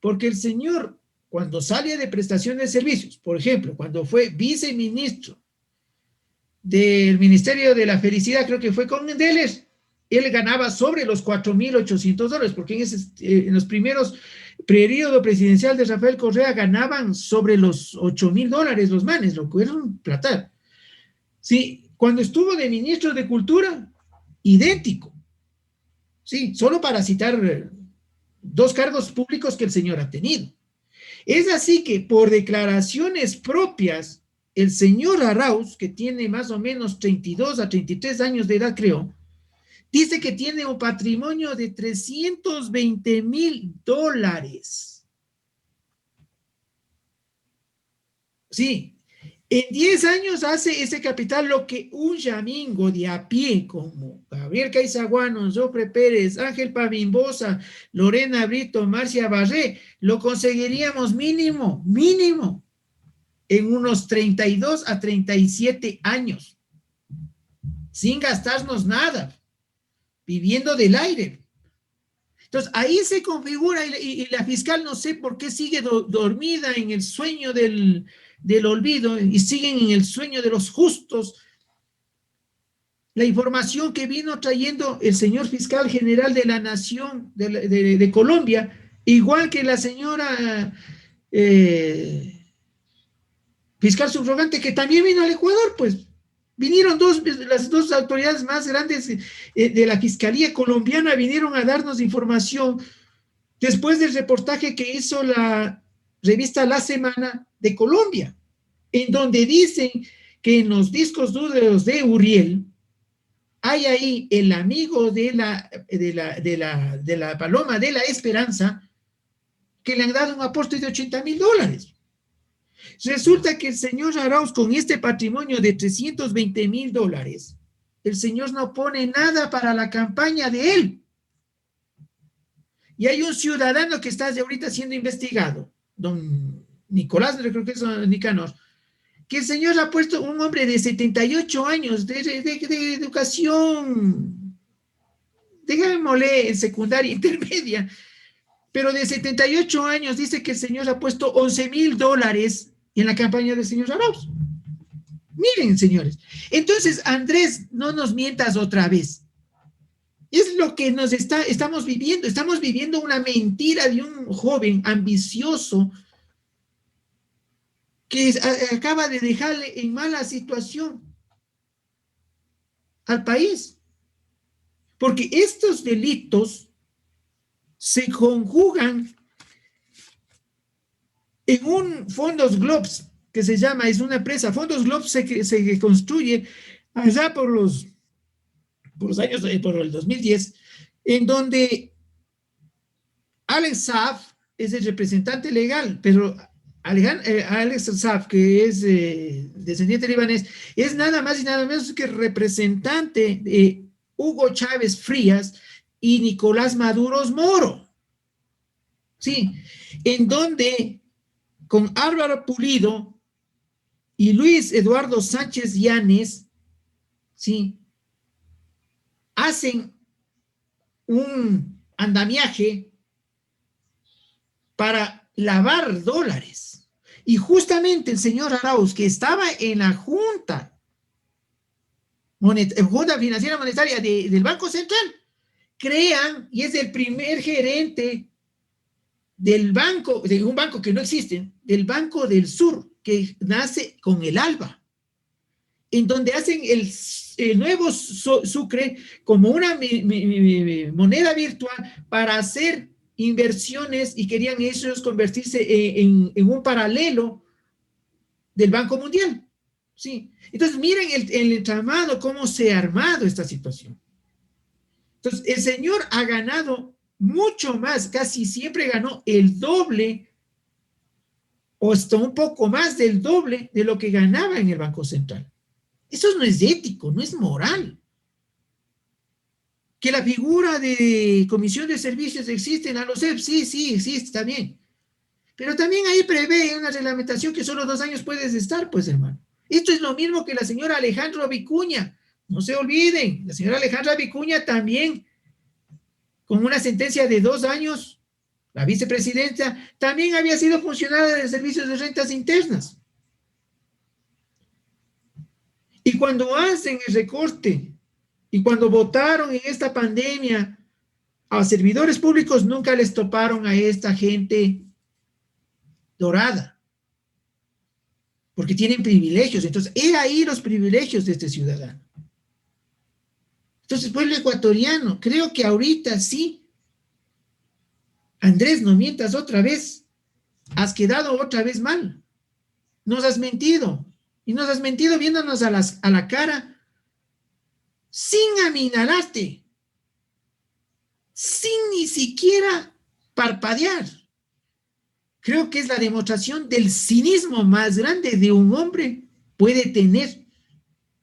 Porque el señor, cuando sale de prestación de servicios, por ejemplo, cuando fue viceministro del Ministerio de la Felicidad, creo que fue con Deller, él ganaba sobre los $4,800, porque en los primeros periodo presidencial de Rafael Correa ganaban sobre los $8,000 los manes, lo que era un platal. Sí, cuando estuvo de ministro de Cultura, idéntico. Sí, solo para citar 2 cargos públicos que el señor ha tenido. Es así que por declaraciones propias, el señor Arauz, que tiene más o menos 32 a 33 años de edad, creo, dice que tiene un patrimonio de $320,000. Sí, en 10 años hace ese capital lo que un yamingo de a pie, como Gabriel Caizaguano, Jofre Pérez, Ángel Pavimbosa, Lorena Brito, Marcia Barré, lo conseguiríamos mínimo, en unos 32 a 37 años, sin gastarnos nada, viviendo del aire. Entonces, ahí se configura y la fiscal no sé por qué sigue dormida en el sueño del olvido y siguen en el sueño de los justos. La información que vino trayendo el señor fiscal general de la Nación de Colombia, igual que la señora fiscal subrogante, que también vino al Ecuador, pues vinieron las 2 autoridades más grandes de la Fiscalía colombiana, vinieron a darnos información después del reportaje que hizo la revista La Semana de Colombia, en donde dicen que en los discos duros de Uriel hay ahí el amigo de la Paloma de la Esperanza, que le han dado un aporte de $80,000. Resulta que el señor Arauz, con este patrimonio de $320,000, el señor no pone nada para la campaña de él. Y hay un ciudadano que está ahorita siendo investigado, don Nicolás, creo que es Nicanor, que el señor ha puesto un hombre de 78 años de educación, déjame en secundaria intermedia, pero de 78 años, dice que el señor ha puesto $11,000 en la campaña del señor Arauz. Miren, señores. Entonces, Andrés, no nos mientas otra vez. Es lo que estamos viviendo. Estamos viviendo una mentira de un joven ambicioso que acaba de dejarle en mala situación al país. Porque estos delitos se conjugan en un Fondos Globs, que se llama, es una empresa, Fondos Globs se construye allá por los años, por el 2010, en donde Alex Saab es el representante legal, pero Alex Saab, que es descendiente libanés, es nada más y nada menos que representante de Hugo Chávez Frías y Nicolás Maduros Moro. Sí, en donde con Álvaro Pulido y Luis Eduardo Sánchez Llanes, sí, hacen un andamiaje para lavar dólares. Y justamente el señor Arauz, que estaba en la Junta Financiera Monetaria del Banco Central, crean, y es el primer gerente del banco, de un banco que no existe, del Banco del Sur, que nace con el ALBA, en donde hacen el nuevo sucre como una moneda virtual para hacer inversiones, y querían ellos convertirse en un paralelo del Banco Mundial. Sí. Entonces, miren el entramado, cómo se ha armado esta situación. Entonces, el señor ha ganado mucho más, casi siempre ganó el doble o hasta un poco más del doble de lo que ganaba en el Banco Central. Eso no es ético, no es moral. Que la figura de comisión de servicios existe en la LOCEP, sí, existe, está bien. Pero también ahí prevé una reglamentación que solo 2 años puedes estar, pues, hermano. Esto es lo mismo que la señora Alejandra Vicuña. No se olviden, la señora Alejandra Vicuña también, con una sentencia de 2 años, la vicepresidenta, también había sido funcionaria de servicios de rentas internas. Y cuando hacen el recorte, y cuando votaron en esta pandemia a servidores públicos, nunca les toparon a esta gente dorada, porque tienen privilegios. Entonces, he ahí los privilegios de este ciudadano. Entonces, pueblo ecuatoriano, creo que ahorita sí. Andrés, no mientas otra vez. Has quedado otra vez mal. Nos has mentido. Y nos has mentido viéndonos a la cara sin aminorarte, sin ni siquiera parpadear. Creo que es la demostración del cinismo más grande de un hombre puede tener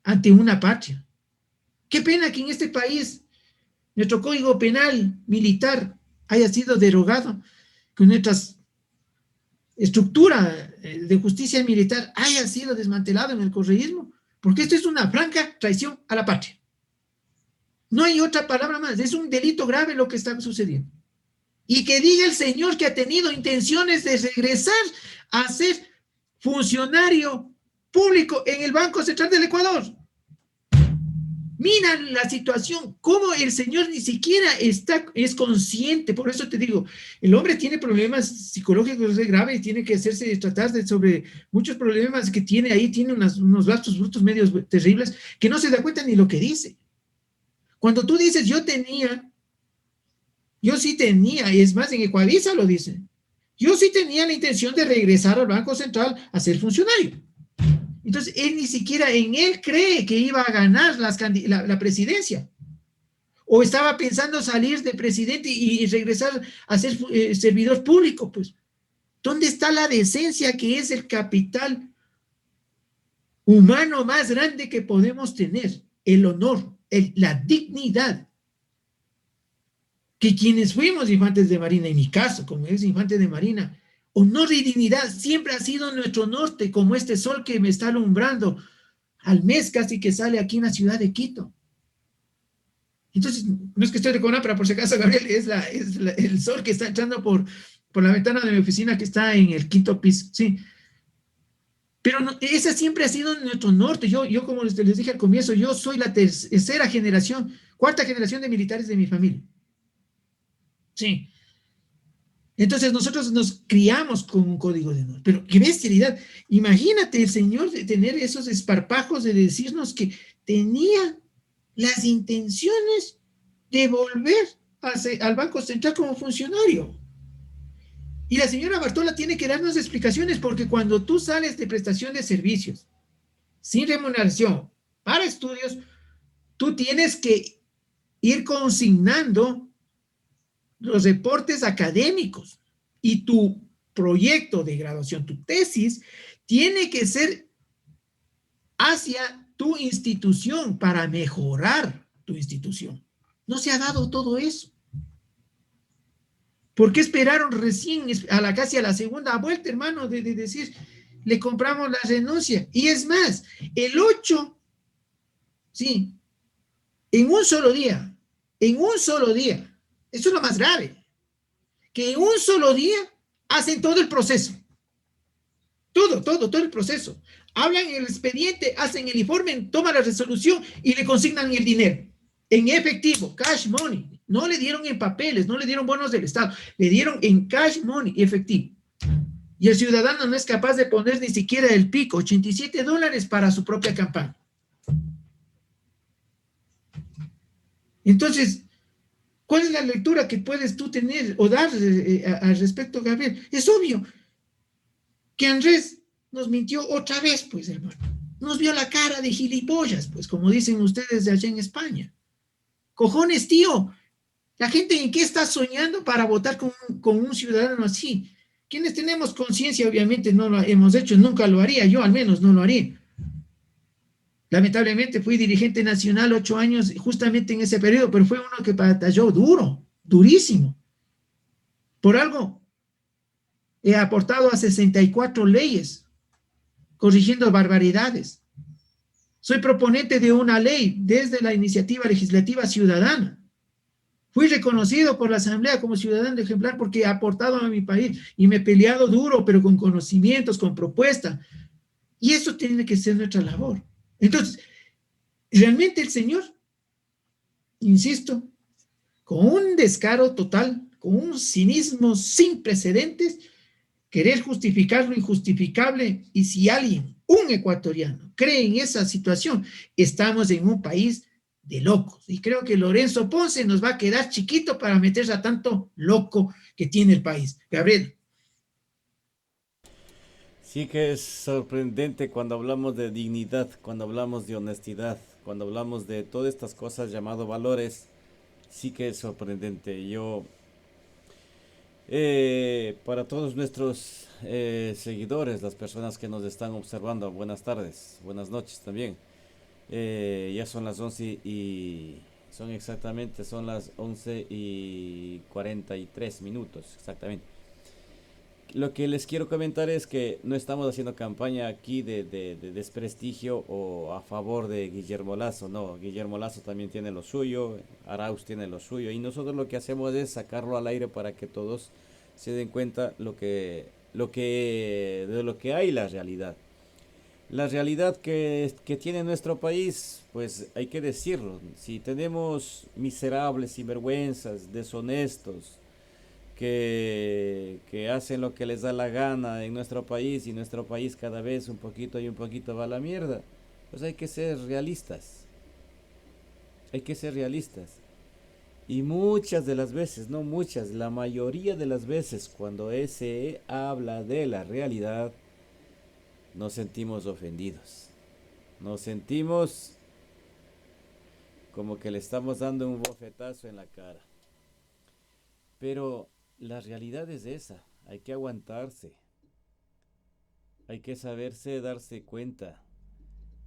ante una patria. Qué pena que en este país nuestro código penal militar haya sido derogado, que nuestra estructura de justicia militar haya sido desmantelado en el correísmo, porque esto es una franca traición a la patria. No hay otra palabra más, es un delito grave lo que está sucediendo. Y que diga el señor que ha tenido intenciones de regresar a ser funcionario público en el Banco Central del Ecuador. Mira la situación, cómo el señor ni siquiera es consciente. Por eso te digo, el hombre tiene problemas psicológicos graves, tiene que tratarse sobre muchos problemas que tiene ahí, tiene unos gastos brutos medios terribles, que no se da cuenta ni lo que dice. Cuando tú dices, yo sí tenía, y es más, en Ecuavisa lo dice, yo sí tenía la intención de regresar al Banco Central a ser funcionario. Entonces, él ni siquiera en él cree que iba a ganar la presidencia. O estaba pensando salir de presidente y regresar a ser servidor público. Pues, ¿dónde está la decencia que es el capital humano más grande que podemos tener? El honor, la dignidad. Que quienes fuimos infantes de Marina, en mi caso, como ex infante de Marina, honor y dignidad siempre ha sido nuestro norte, como este sol que me está alumbrando al mes casi que sale aquí en la ciudad de Quito. Entonces, no es que estoy de Conapra, por si acaso, Gabriel, es el sol que está entrando por la ventana de mi oficina que está en el quinto piso, sí. Pero no, esa siempre ha sido nuestro norte. Yo como les dije al comienzo, yo soy la cuarta generación de militares de mi familia. Sí. Entonces nosotros nos criamos con un código de honor. Pero qué bestialidad. Imagínate el señor de tener esos esparpajos de decirnos que tenía las intenciones de volver al Banco Central como funcionario. Y la señora Bartola tiene que darnos explicaciones, porque cuando tú sales de prestación de servicios sin remuneración para estudios, tú tienes que ir consignando los reportes académicos, y tu proyecto de graduación, tu tesis, tiene que ser hacia tu institución para mejorar tu institución. No se ha dado todo eso. ¿Por qué esperaron recién casi a la segunda vuelta, hermano, de decir, le compramos la renuncia? Y es más, el 8, sí, en un solo día, eso es lo más grave, que en un solo día hacen todo el proceso. Todo el proceso. Hablan en el expediente, hacen el informe, toman la resolución y le consignan el dinero. En efectivo, cash money. No le dieron en papeles, no le dieron bonos del Estado, le dieron en cash money, efectivo. Y el ciudadano no es capaz de poner ni siquiera el pico, $87 para su propia campaña. Entonces, ¿cuál es la lectura que puedes tú tener o dar al respecto, Gabriel? Es obvio que Andrés nos mintió otra vez, pues, hermano. Nos vio la cara de gilipollas, pues, como dicen ustedes de allá en España. Cojones, tío. La gente, ¿en qué está soñando para votar con un ciudadano así? Quienes tenemos conciencia, obviamente, no lo hemos hecho, nunca lo haría, yo al menos no lo haría. Lamentablemente fui dirigente nacional 8 años justamente en ese periodo, pero fue uno que batalló duro, durísimo. Por algo he aportado a 64 leyes, corrigiendo barbaridades. Soy proponente de una ley desde la iniciativa legislativa ciudadana. Fui reconocido por la Asamblea como ciudadano ejemplar porque he aportado a mi país y me he peleado duro, pero con conocimientos, con propuesta. Y eso tiene que ser nuestra labor. Entonces, realmente el señor, insisto, con un descaro total, con un cinismo sin precedentes, querer justificar lo injustificable, y si alguien, un ecuatoriano, cree en esa situación, estamos en un país de locos. Y creo que Lorenzo Ponce nos va a quedar chiquito para meterse a tanto loco que tiene el país. Gabriel. Sí que es sorprendente cuando hablamos de dignidad, cuando hablamos de honestidad, cuando hablamos de todas estas cosas llamado valores, sí que es sorprendente. Para todos nuestros seguidores, las personas que nos están observando, buenas tardes, buenas noches también. Ya son las 11 y son las 11 y 43 minutos, exactamente. Lo que les quiero comentar es que no estamos haciendo campaña aquí de desprestigio o a favor de Guillermo Lasso, no, Guillermo Lasso también tiene lo suyo, Arauz tiene lo suyo, y nosotros lo que hacemos es sacarlo al aire para que todos se den cuenta de lo que hay la realidad. La realidad que tiene nuestro país, pues hay que decirlo, si tenemos miserables, sinvergüenzas, deshonestos, que hacen lo que les da la gana en nuestro país, y nuestro país cada vez un poquito va a la mierda, pues hay que ser realistas. Hay que ser realistas. Y muchas de las veces, no muchas, la mayoría de las veces cuando se habla de la realidad, nos sentimos ofendidos. Nos sentimos como que le estamos dando un bofetazo en la cara. Pero la realidad es esa, hay que aguantarse, hay que darse cuenta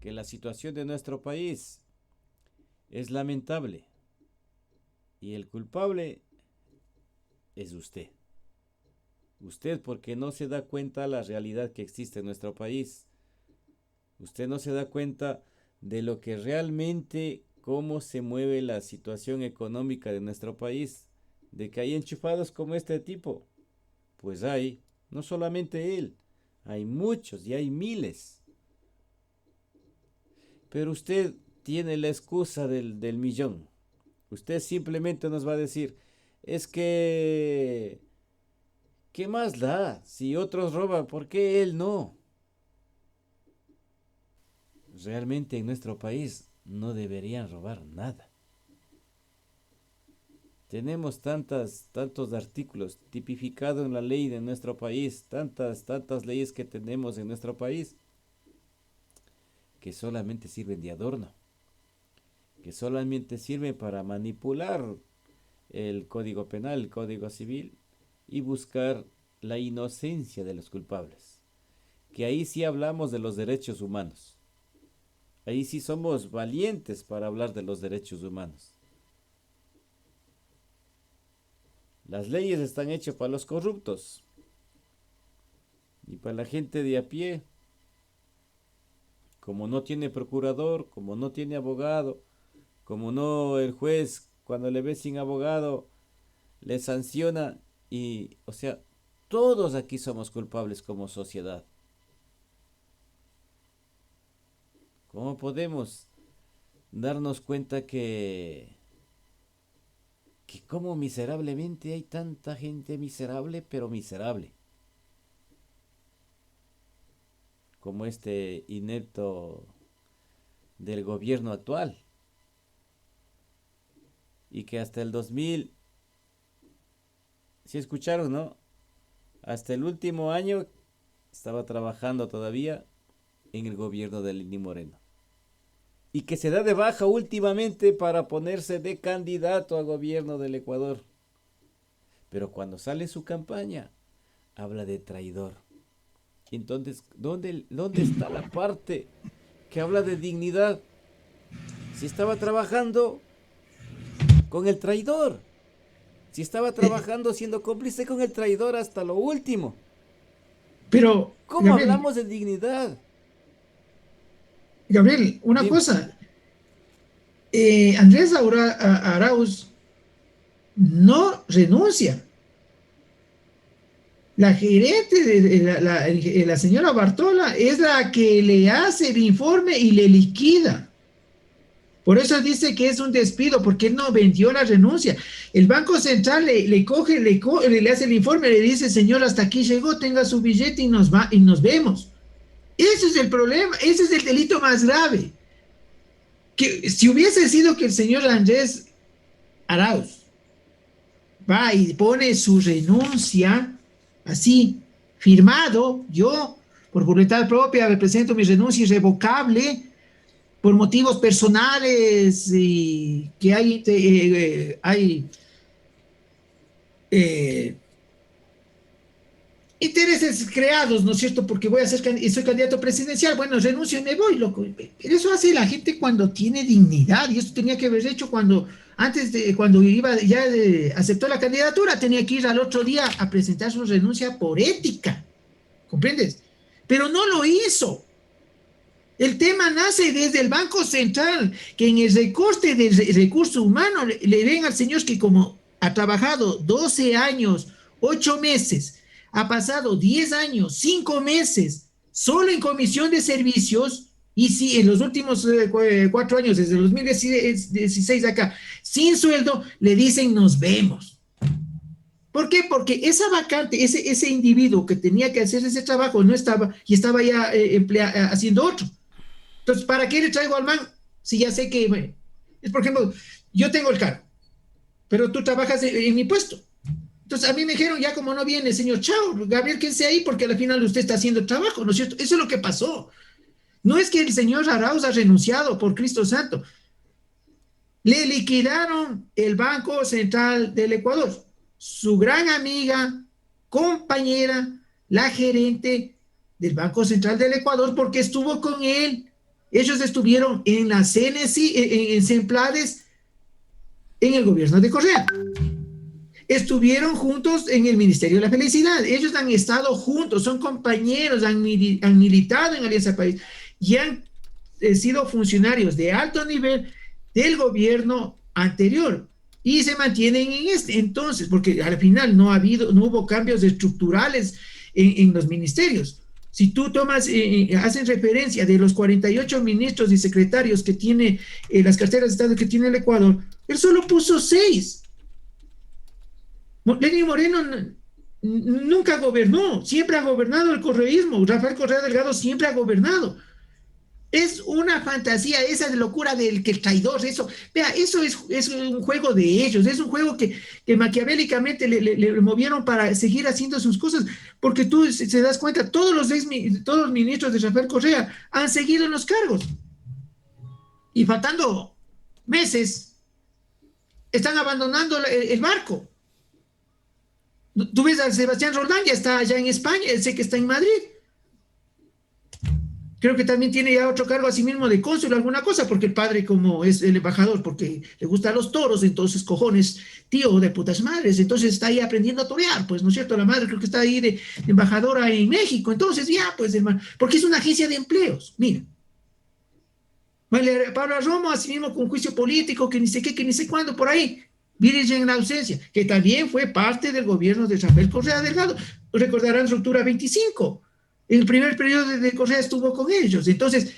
que la situación de nuestro país es lamentable y el culpable es usted. Usted, porque no se da cuenta de la realidad que existe en nuestro país. Usted no se da cuenta de lo que realmente, cómo se mueve la situación económica de nuestro país. De que hay enchufados como este tipo, pues hay, no solamente él, hay muchos y hay miles. Pero usted tiene la excusa del millón. Usted simplemente nos va a decir, es que, ¿qué más da? Si otros roban, ¿por qué él no? Realmente en nuestro país no deberían robar nada. Tenemos tantos artículos tipificados en la ley de nuestro país, tantas leyes que tenemos en nuestro país, que solamente sirven de adorno, que solamente sirven para manipular el Código Penal, el Código Civil, y buscar la inocencia de los culpables. Que ahí sí hablamos de los derechos humanos. Ahí sí somos valientes para hablar de los derechos humanos. Las leyes están hechas para los corruptos y para la gente de a pie. Como no tiene procurador, como no tiene abogado, como no el juez cuando le ve sin abogado le sanciona, y o sea, todos aquí somos culpables como sociedad. ¿Cómo podemos darnos cuenta que como miserablemente hay tanta gente miserable, pero miserable? Como este inepto del gobierno actual. Y que hasta el 2000, si escucharon, ¿no? Hasta el último año estaba trabajando todavía en el gobierno de Lenín Moreno. Y que se da de baja últimamente para ponerse de candidato a gobierno del Ecuador. Pero cuando sale su campaña, habla de traidor. Entonces, ¿dónde está la parte que habla de dignidad? Si estaba trabajando con el traidor. Si estaba trabajando siendo cómplice con el traidor hasta lo último. Pero, ¿cómo Gabriel, hablamos de dignidad? Gabriel, una Dime. cosa. Andrés Arauz no renuncia. La gerente de la señora Bartola es la que le hace el informe y le liquida. Por eso dice que es un despido, porque él no vendió la renuncia. El Banco Central le hace el informe, le dice, señor, hasta aquí llegó, tenga su billete y nos vemos. Ese es el problema, ese es el delito más grave. que si hubiese sido que el señor Andrés Arauz va y pone su renuncia así, firmado, yo por voluntad propia me presento mi renuncia irrevocable por motivos personales y que hay intereses creados, ¿no es cierto? Porque soy candidato presidencial, bueno, renuncio y me voy, loco. Pero eso hace la gente cuando tiene dignidad, y eso tenía que haber hecho cuando aceptó la candidatura, tenía que ir al otro día a presentar su renuncia por ética, ¿comprendes? Pero no lo hizo. El tema nace desde el Banco Central, que en el recorte del recurso humano le ven al señor que como ha trabajado 12 años, 8 meses, ha pasado 10 años, 5 meses, solo en comisión de servicios, y sí, en los últimos 4 años, desde el 2016 acá, sin sueldo, le dicen nos vemos. ¿Por qué? Porque esa vacante, ese individuo que tenía que hacer ese trabajo no estaba, y estaba ya haciendo otro. Entonces, ¿para qué le traigo al man? Si ya sé que, bueno, es por ejemplo, yo tengo el cargo, pero tú trabajas en mi puesto. Entonces, a mí me dijeron, ya como no viene, señor, chao, Gabriel, quédese ahí porque al final usted está haciendo trabajo, ¿no es cierto? Eso es lo que pasó. No es que el señor Arauz ha renunciado, por Cristo Santo. Le liquidaron el Banco Central del Ecuador. Su gran amiga, compañera, la gerente del Banco Central del Ecuador, porque estuvo con él. Ellos estuvieron en la CNC, en Semplades, en el gobierno de Correa. Estuvieron juntos en el Ministerio de la Felicidad. Ellos han estado juntos, son compañeros, han militado en Alianza País y han sido funcionarios de alto nivel del gobierno anterior y se mantienen en este. Entonces, porque al final no hubo cambios estructurales en los ministerios. Si tú hacen referencia de los 48 ministros y secretarios que tiene las carteras de Estado que tiene el Ecuador, él solo puso 6. Lenín Moreno nunca gobernó, siempre ha gobernado el correísmo. Rafael Correa Delgado siempre ha gobernado. Es una fantasía esa de locura del que el traidor, eso. Vea, eso es un juego de ellos, es un juego que maquiavélicamente le movieron para seguir haciendo sus cosas, porque tú se das cuenta, todos los ministros de Rafael Correa han seguido en los cargos. Y faltando meses, están abandonando el barco. Tú ves a Sebastián Roldán, ya está allá en España, sé que está en Madrid. Creo que también tiene ya otro cargo así mismo de cónsul, alguna cosa, porque el padre como es el embajador, porque le gustan los toros, entonces cojones, tío de putas madres, entonces está ahí aprendiendo a torear, pues, ¿no es cierto? La madre creo que está ahí de embajadora en México, entonces ya, pues, hermano, porque es una agencia de empleos, mira. Vale, Pablo Romo, así mismo con juicio político, que ni sé qué, que ni sé cuándo, por ahí. Virgen en la ausencia, que también fue parte del gobierno de Rafael Correa Delgado. Recordarán Ruptura 25. En el primer periodo de Correa estuvo con ellos. Entonces,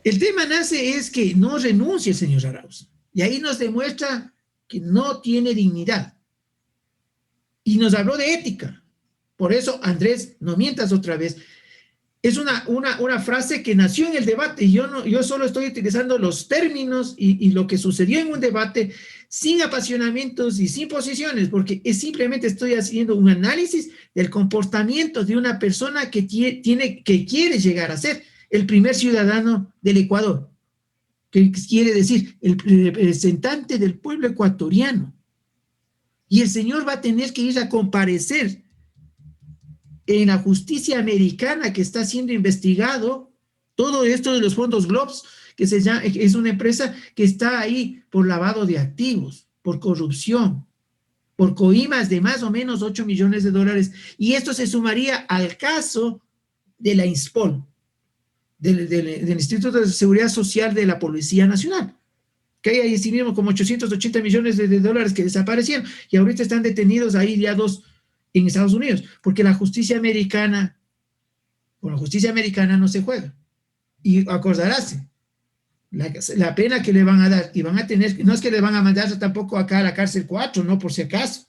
el tema nace es que no renuncie el señor Arauz. Y ahí nos demuestra que no tiene dignidad. Y nos habló de ética. Por eso, Andrés, no mientas otra vez. Es una frase que nació en el debate. Yo solo estoy utilizando los términos y lo que sucedió en un debate sin apasionamientos y sin posiciones, porque simplemente estoy haciendo un análisis del comportamiento de una persona que quiere llegar a ser el primer ciudadano del Ecuador, que quiere decir el representante del pueblo ecuatoriano. Y el señor va a tener que ir a comparecer en la justicia americana que está siendo investigado, todo esto de los fondos Globes, que es una empresa que está ahí por lavado de activos, por corrupción, por coimas de más o menos 8 millones de dólares. Y esto se sumaría al caso de la INSPOL, del Instituto de Seguridad Social de la Policía Nacional, que hay ahí sí mismo como 880 millones de dólares que desaparecieron y ahorita están detenidos ahí ya 2 en Estados Unidos, porque con la justicia americana no se juega. Y acordarás, la pena que le van a dar, y van a tener, no es que le van a mandar tampoco acá a la cárcel 4, no por si acaso.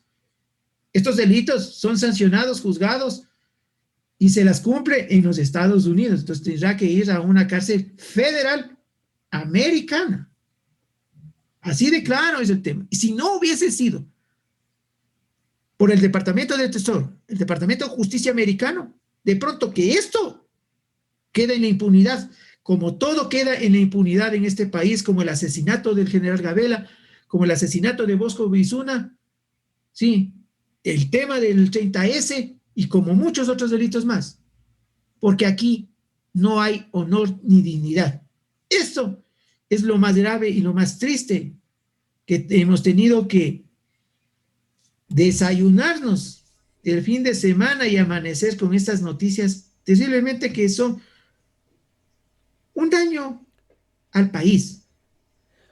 Estos delitos son sancionados, juzgados, y se las cumple en los Estados Unidos. Entonces tendrá que ir a una cárcel federal americana. Así de claro es el tema. Y si no hubiese sido por el Departamento de Tesoro, el Departamento de Justicia americano, de pronto que esto queda en la impunidad, como todo queda en la impunidad en este país, como el asesinato del general Gabela, como el asesinato de Bosco Bizuna, sí, el tema del 30S y como muchos otros delitos más, porque aquí no hay honor ni dignidad. Esto es lo más grave y lo más triste que hemos tenido que desayunarnos el fin de semana y amanecer con estas noticias terriblemente que son un daño al país.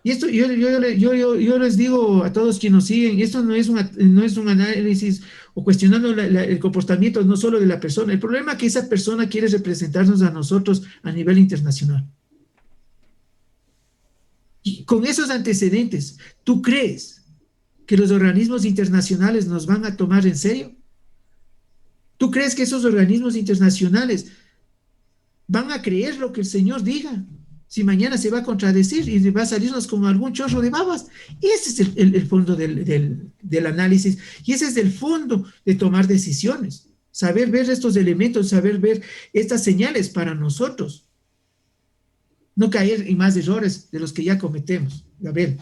Y esto yo les digo a todos quienes nos siguen, esto no es un análisis o cuestionando el comportamiento no solo de la persona, el problema es que esa persona quiere representarnos a nosotros a nivel internacional. Y con esos antecedentes, ¿tú crees que los organismos internacionales nos van a tomar en serio? ¿Tú crees que esos organismos internacionales van a creer lo que el Señor diga? Si mañana se va a contradecir y va a salirnos con algún chorro de babas. Ese es el fondo del análisis y ese es el fondo de tomar decisiones. Saber ver estos elementos, saber ver estas señales para nosotros. No caer en más errores de los que ya cometemos. Gabriel.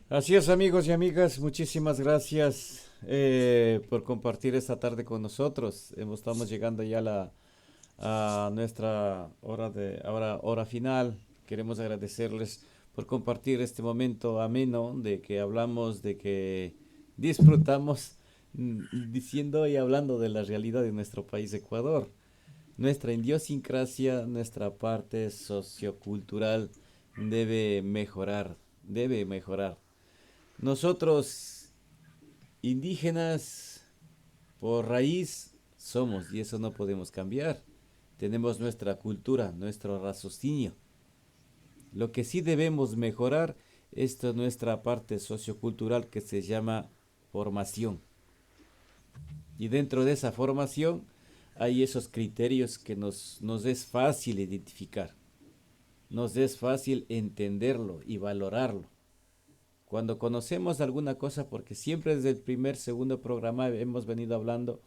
Así es, amigos y amigas, muchísimas gracias por compartir esta tarde con nosotros. Estamos llegando ya a nuestra hora final. Queremos agradecerles por compartir este momento ameno de que hablamos, de que disfrutamos diciendo y hablando de la realidad de nuestro país, Ecuador. Nuestra idiosincrasia, nuestra parte sociocultural debe mejorar, debe mejorar. Nosotros, indígenas, por raíz, somos y eso no podemos cambiar. Tenemos nuestra cultura, nuestro raciocinio. Lo que sí debemos mejorar es nuestra parte sociocultural que se llama formación. Y dentro de esa formación hay esos criterios que nos es fácil identificar. Nos es fácil entenderlo y valorarlo. Cuando conocemos alguna cosa, porque siempre desde el segundo programa hemos venido hablando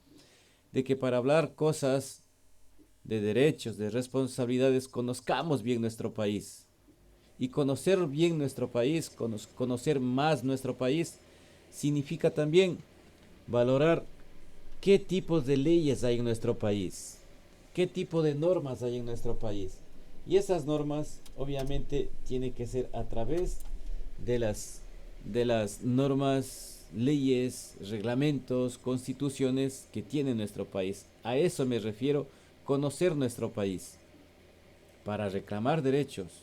de que para hablar cosas de derechos, de responsabilidades, conozcamos bien nuestro país. Y conocer bien nuestro país, conocer más nuestro país, significa también valorar qué tipos de leyes hay en nuestro país, qué tipo de normas hay en nuestro país. Y esas normas, obviamente, tienen que ser a través de las normas, leyes, reglamentos, constituciones que tiene nuestro país. A eso me refiero, conocer nuestro país, para reclamar derechos,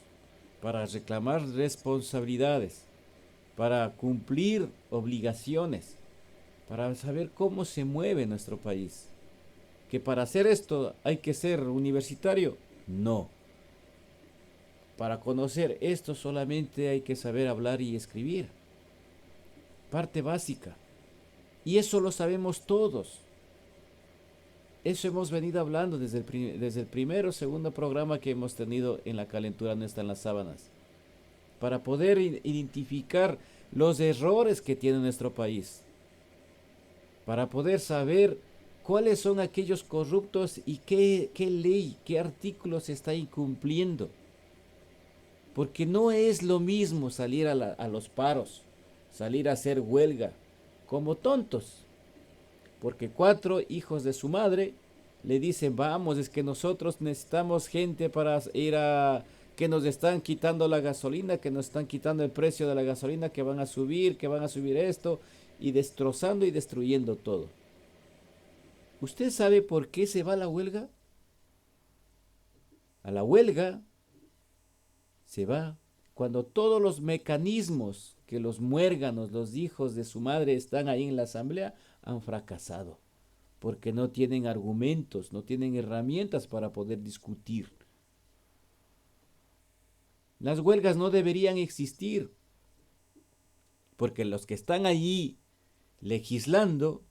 para reclamar responsabilidades, para cumplir obligaciones, para saber cómo se mueve nuestro país. ¿Que para hacer esto hay que ser universitario? No. Para conocer esto solamente hay que saber hablar y escribir. Parte básica. Y eso lo sabemos todos. Eso hemos venido hablando desde el primero o segundo programa que hemos tenido en La Calentura No Está en las Sábanas. Para poder identificar los errores que tiene nuestro país. Para poder saber cuáles son aquellos corruptos y qué ley, qué artículo se está incumpliendo. Porque no es lo mismo salir a los paros, salir a hacer huelga, como tontos. Porque 4 hijos de su madre le dicen, vamos, es que nosotros necesitamos gente para ir que nos están quitando la gasolina, que nos están quitando el precio de la gasolina, que van a subir esto, y destrozando y destruyendo todo. ¿Usted sabe por qué se va a la huelga? A la huelga se va cuando todos los mecanismos que los muérganos, los hijos de su madre están ahí en la asamblea, han fracasado. Porque no tienen argumentos, no tienen herramientas para poder discutir. Las huelgas no deberían existir. Porque los que están allí legislando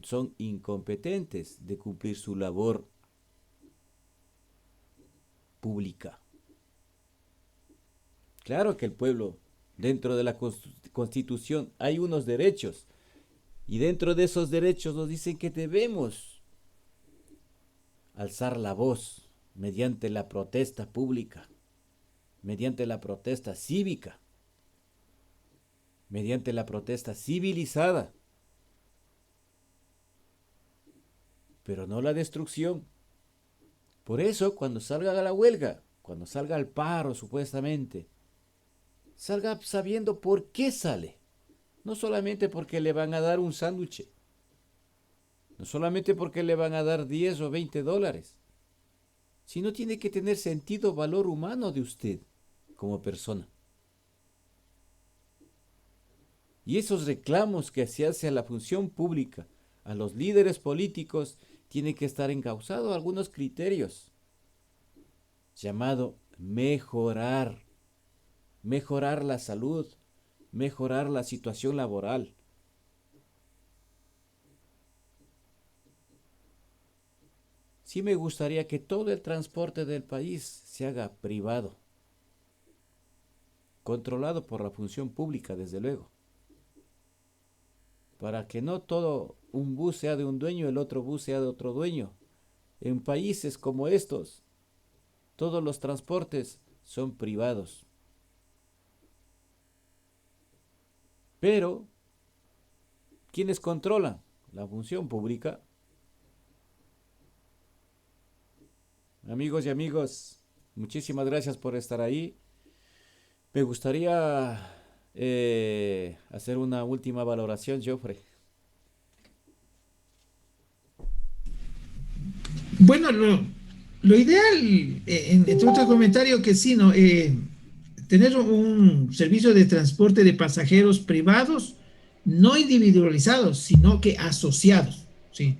son incompetentes de cumplir su labor pública. Claro que el pueblo, dentro de la Constitución, hay unos derechos. Y dentro de esos derechos nos dicen que debemos alzar la voz mediante la protesta pública, mediante la protesta cívica, mediante la protesta civilizada, pero no la destrucción. Por eso, cuando salga a la huelga, cuando salga al paro supuestamente, salga sabiendo por qué sale. No solamente porque le van a dar un sándwich, no solamente porque le van a dar 10 o 20 dólares, sino tiene que tener sentido, valor humano de usted como persona. Y esos reclamos que se hace a la función pública, a los líderes políticos, tienen que estar encausados a algunos criterios, llamado mejorar la salud, mejorar la situación laboral. Sí me gustaría que todo el transporte del país se haga privado, controlado por la función pública, desde luego, para que no todo un bus sea de un dueño, el otro bus sea de otro dueño. En países como estos, todos los transportes son privados. Pero, ¿quiénes controlan la función pública? Amigos y amigos, muchísimas gracias por estar ahí. Me gustaría hacer una última valoración, Joffrey. Bueno, lo ideal, en otro comentario que sí, ¿no? Tener un servicio de transporte de pasajeros privados, no individualizados, sino que asociados, ¿sí?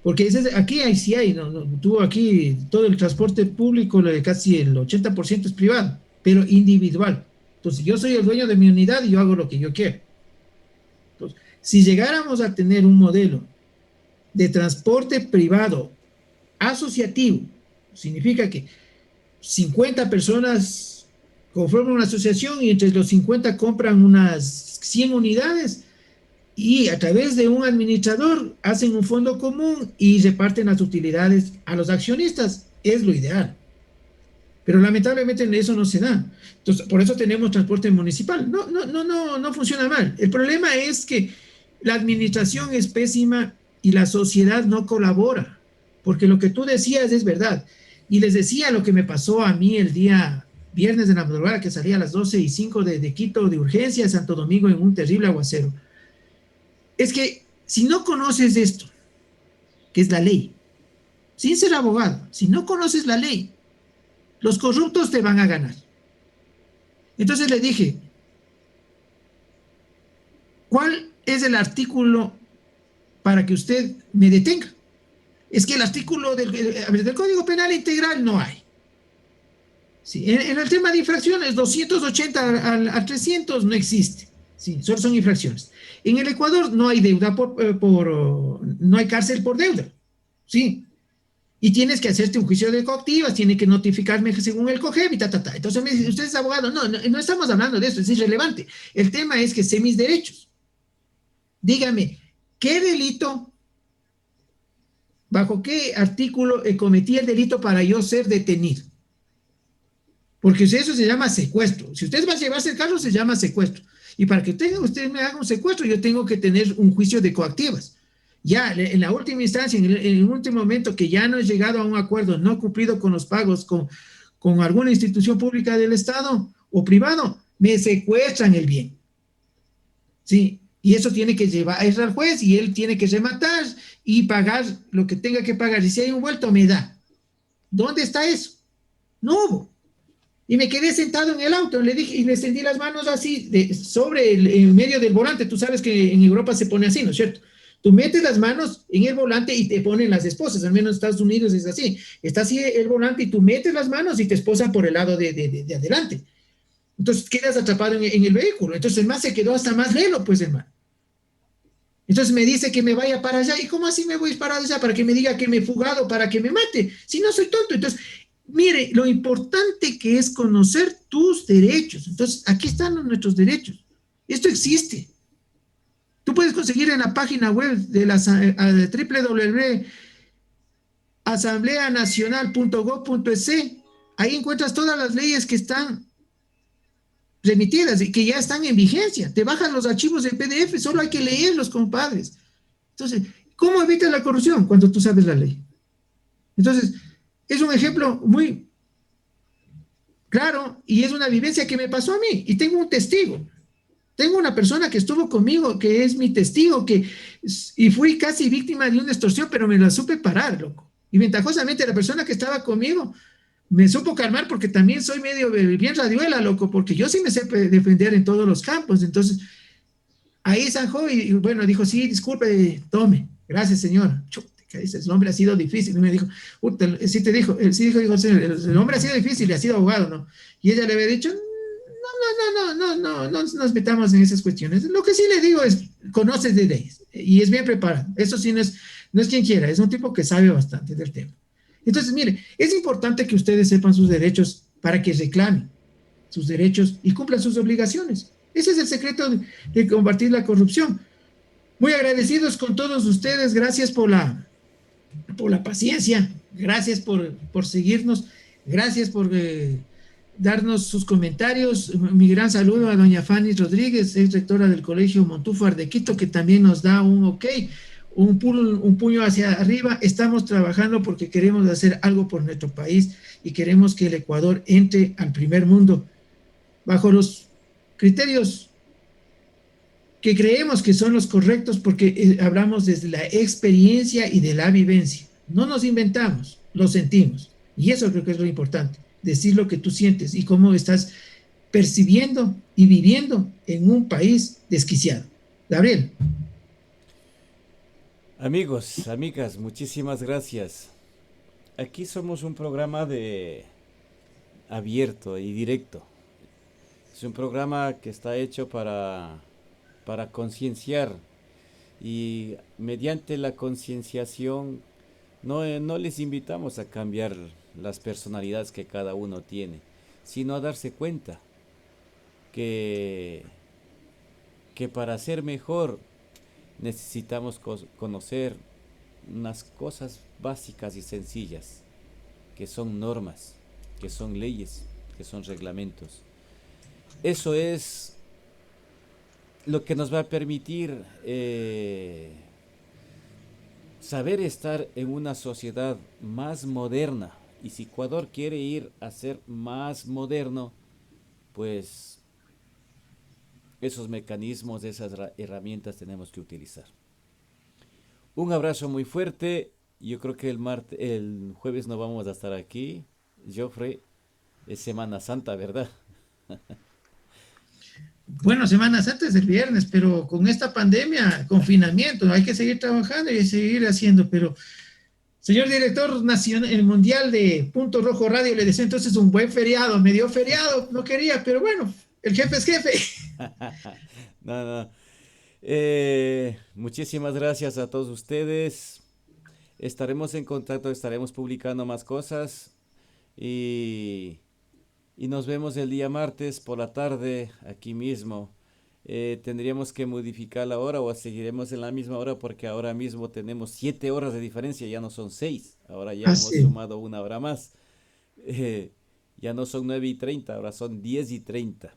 Porque aquí sí hay, tuvo aquí todo el transporte público, casi el 80% es privado, pero individual. Entonces, yo soy el dueño de mi unidad y yo hago lo que yo quiero. Entonces, si llegáramos a tener un modelo de transporte privado asociativo, significa que 50 personas conforman una asociación y entre los 50 compran unas 100 unidades y a través de un administrador hacen un fondo común y reparten las utilidades a los accionistas. Es lo ideal. Pero lamentablemente eso no se da. Entonces, por eso tenemos transporte municipal. No funciona mal. El problema es que la administración es pésima y la sociedad no colabora. Porque lo que tú decías es verdad. Y les decía lo que me pasó a mí el día viernes de la madrugada, que salía a las 12:05 de Quito de urgencia a Santo Domingo en un terrible aguacero. Es que si no conoces esto, que es la ley, sin ser abogado, si no conoces la ley, los corruptos te van a ganar. Entonces le dije, ¿cuál es el artículo para que usted me detenga? Es que el artículo del Código Penal Integral no hay. Sí, en el tema de infracciones, 280 a 300 no existe. Sí, solo son infracciones. En el Ecuador no hay deuda no hay cárcel por deuda. Sí. Y tienes que hacerte un juicio de coactivas, tienes que notificarme según el COGEB y Entonces me dice, usted es abogado. No estamos hablando de eso, es irrelevante. El tema es que sé mis derechos. Dígame, ¿qué delito, bajo qué artículo cometí el delito para yo ser detenido? Porque eso se llama secuestro. Si usted va a llevarse el carro, se llama secuestro. Y para que usted me haga un secuestro, yo tengo que tener un juicio de coactivas. Ya en la última instancia, en el último momento que ya no he llegado a un acuerdo, no he cumplido con los pagos con alguna institución pública del Estado o privado, me secuestran el bien. Sí, y eso tiene que llevar al juez y él tiene que rematar y pagar lo que tenga que pagar. Y si hay un vuelto, me da. ¿Dónde está eso? No hubo. Y me quedé sentado en el auto, le dije, y le extendí las manos así, sobre el medio del volante. Tú sabes que en Europa se pone así, ¿no es cierto? Tú metes las manos en el volante y te ponen las esposas, al menos en Estados Unidos es así. Está así el volante y tú metes las manos y te esposan por el lado de adelante. Entonces quedas atrapado en el vehículo. Entonces el man se quedó hasta más lelo, pues, hermano. Entonces me dice que me vaya para allá. ¿Y cómo así me voy para allá? Para que me diga que me he fugado, para que me mate. Si no soy tonto. Entonces Mire, lo importante que es conocer tus derechos. Entonces, aquí están nuestros derechos. Esto existe. Tú puedes conseguir en la página web de la www.asambleanacional.gov.es. Ahí encuentras todas las leyes que están remitidas y que ya están en vigencia. Te bajan los archivos en PDF, solo hay que leerlos, compadres. Entonces, ¿cómo evitas la corrupción cuando tú sabes la ley? Entonces, es un ejemplo muy claro y es una vivencia que me pasó a mí y tengo un testigo. Tengo una persona que estuvo conmigo, que es mi testigo, y fui casi víctima de una extorsión, pero me la supe parar, loco. Y ventajosamente la persona que estaba conmigo me supo calmar porque también soy medio bien radiuela, loco, porque yo sí me sé defender en todos los campos. Entonces, ahí zanjó y bueno, dijo, sí, disculpe, tome, gracias, señor. Chute, el hombre ha sido difícil. Y me dijo, sí te dijo, dijo, el hombre ha sido difícil y ha sido abogado, ¿no? Y ella le había dicho, no nos metamos en esas cuestiones. Lo que sí le digo es, conoces de leyes y es bien preparado. Eso sí no es quien quiera, es un tipo que sabe bastante del tema. Entonces, mire, es importante que ustedes sepan sus derechos para que reclamen sus derechos y cumplan sus obligaciones. Ese es el secreto de combatir la corrupción. Muy agradecidos con todos ustedes. Gracias por la paciencia. Gracias por seguirnos. Gracias por darnos sus comentarios. Mi gran saludo a doña Fanny Rodríguez, ex rectora del Colegio Montúfar de Quito, que también nos da un ok, un puño hacia arriba. Estamos trabajando porque queremos hacer algo por nuestro país y queremos que el Ecuador entre al primer mundo bajo los criterios que creemos que son los correctos, porque hablamos desde la experiencia y de la vivencia. No nos inventamos, lo sentimos. Y eso creo que es lo importante, decir lo que tú sientes y cómo estás percibiendo y viviendo en un país desquiciado. Gabriel. Amigos, amigas, muchísimas gracias. Aquí somos un programa abierto y directo. Es un programa que está hecho para concienciar, y mediante la concienciación no les invitamos a cambiar las personalidades que cada uno tiene, sino a darse cuenta que para ser mejor necesitamos conocer unas cosas básicas y sencillas, que son normas, que son leyes, que son reglamentos. Eso es lo que nos va a permitir saber estar en una sociedad más moderna. Y si Ecuador quiere ir a ser más moderno, pues esos mecanismos, esas herramientas tenemos que utilizar. Un abrazo muy fuerte. Yo creo que el jueves no vamos a estar aquí. Joffrey, es Semana Santa, ¿verdad? Bueno, Semana Santa es el viernes, pero con esta pandemia, confinamiento, hay que seguir trabajando y seguir haciendo. Pero, señor director nacional, el mundial de Punto Rojo Radio, le deseo entonces un buen feriado. Me dio feriado, no quería, pero bueno, el jefe es jefe. No. Muchísimas gracias a todos ustedes. Estaremos en contacto, estaremos publicando más cosas y nos vemos el día martes por la tarde aquí mismo. Tendríamos que modificar la hora o seguiremos en la misma hora porque ahora mismo tenemos 7 horas de diferencia, ya no son 6. Ahora ya hemos sumado una hora más. Ya no son 9:30, ahora son 10:30.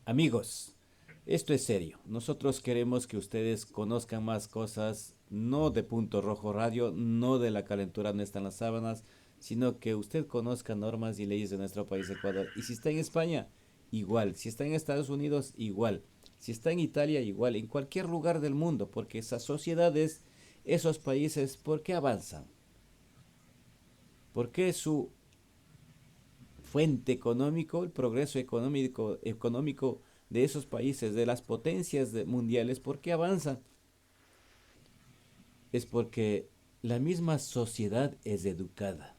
Amigos, esto es serio. Nosotros queremos que ustedes conozcan más cosas, no de Punto Rojo Radio, no de la calentura no están las sábanas, sino que usted conozca normas y leyes de nuestro país, Ecuador. Y si está en España, igual. Si está en Estados Unidos, igual. Si está en Italia, igual. En cualquier lugar del mundo, porque esas sociedades, esos países, ¿por qué avanzan? Porque su fuente económico, el progreso económico de esos países, de las potencias mundiales, ¿por qué avanzan? Es porque la misma sociedad es educada.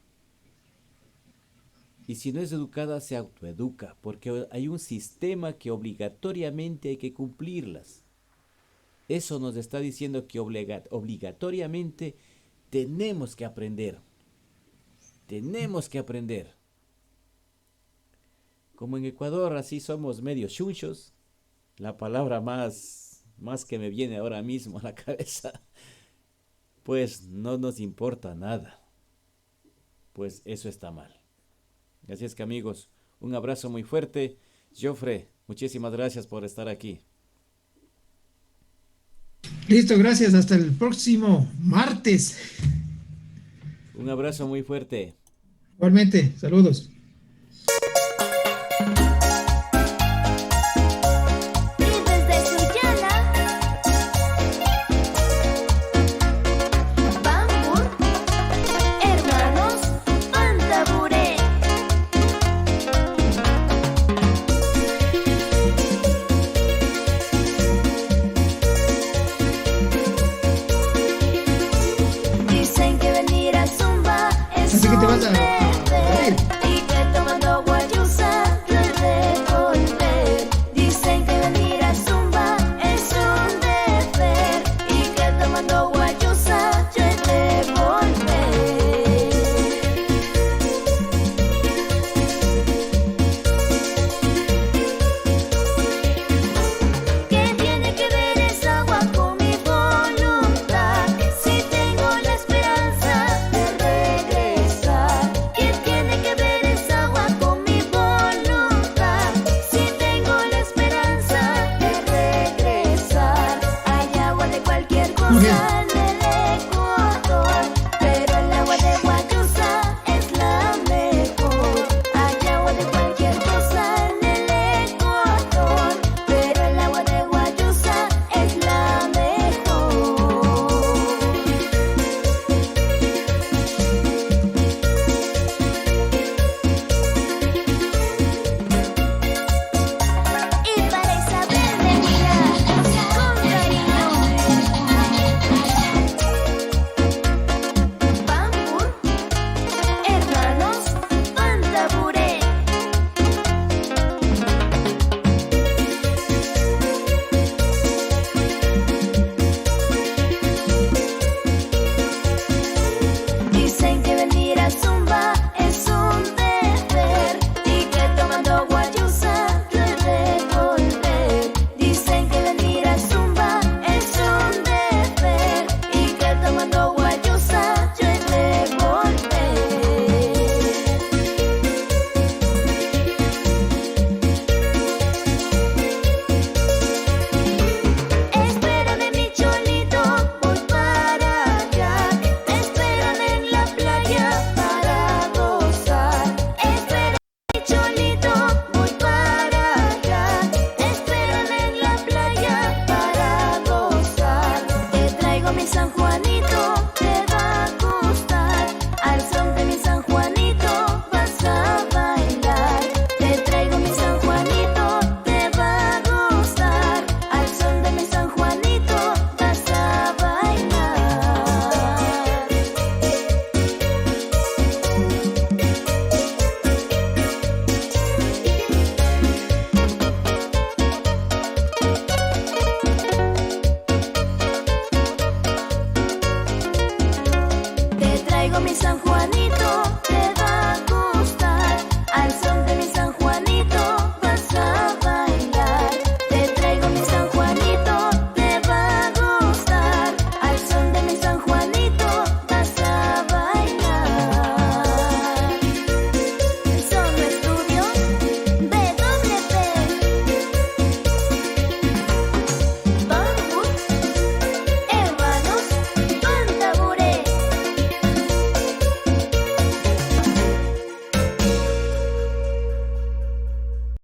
Y si no es educada, se autoeduca, porque hay un sistema que obligatoriamente hay que cumplirlas. Eso nos está diciendo que obligatoriamente tenemos que aprender. Tenemos que aprender. Como en Ecuador así somos medio chunchos, la palabra más que me viene ahora mismo a la cabeza, pues no nos importa nada. Pues eso está mal. Así es que amigos, un abrazo muy fuerte. Jofre, muchísimas gracias por estar aquí. Listo, gracias. Hasta el próximo martes. Un abrazo muy fuerte. Igualmente, saludos.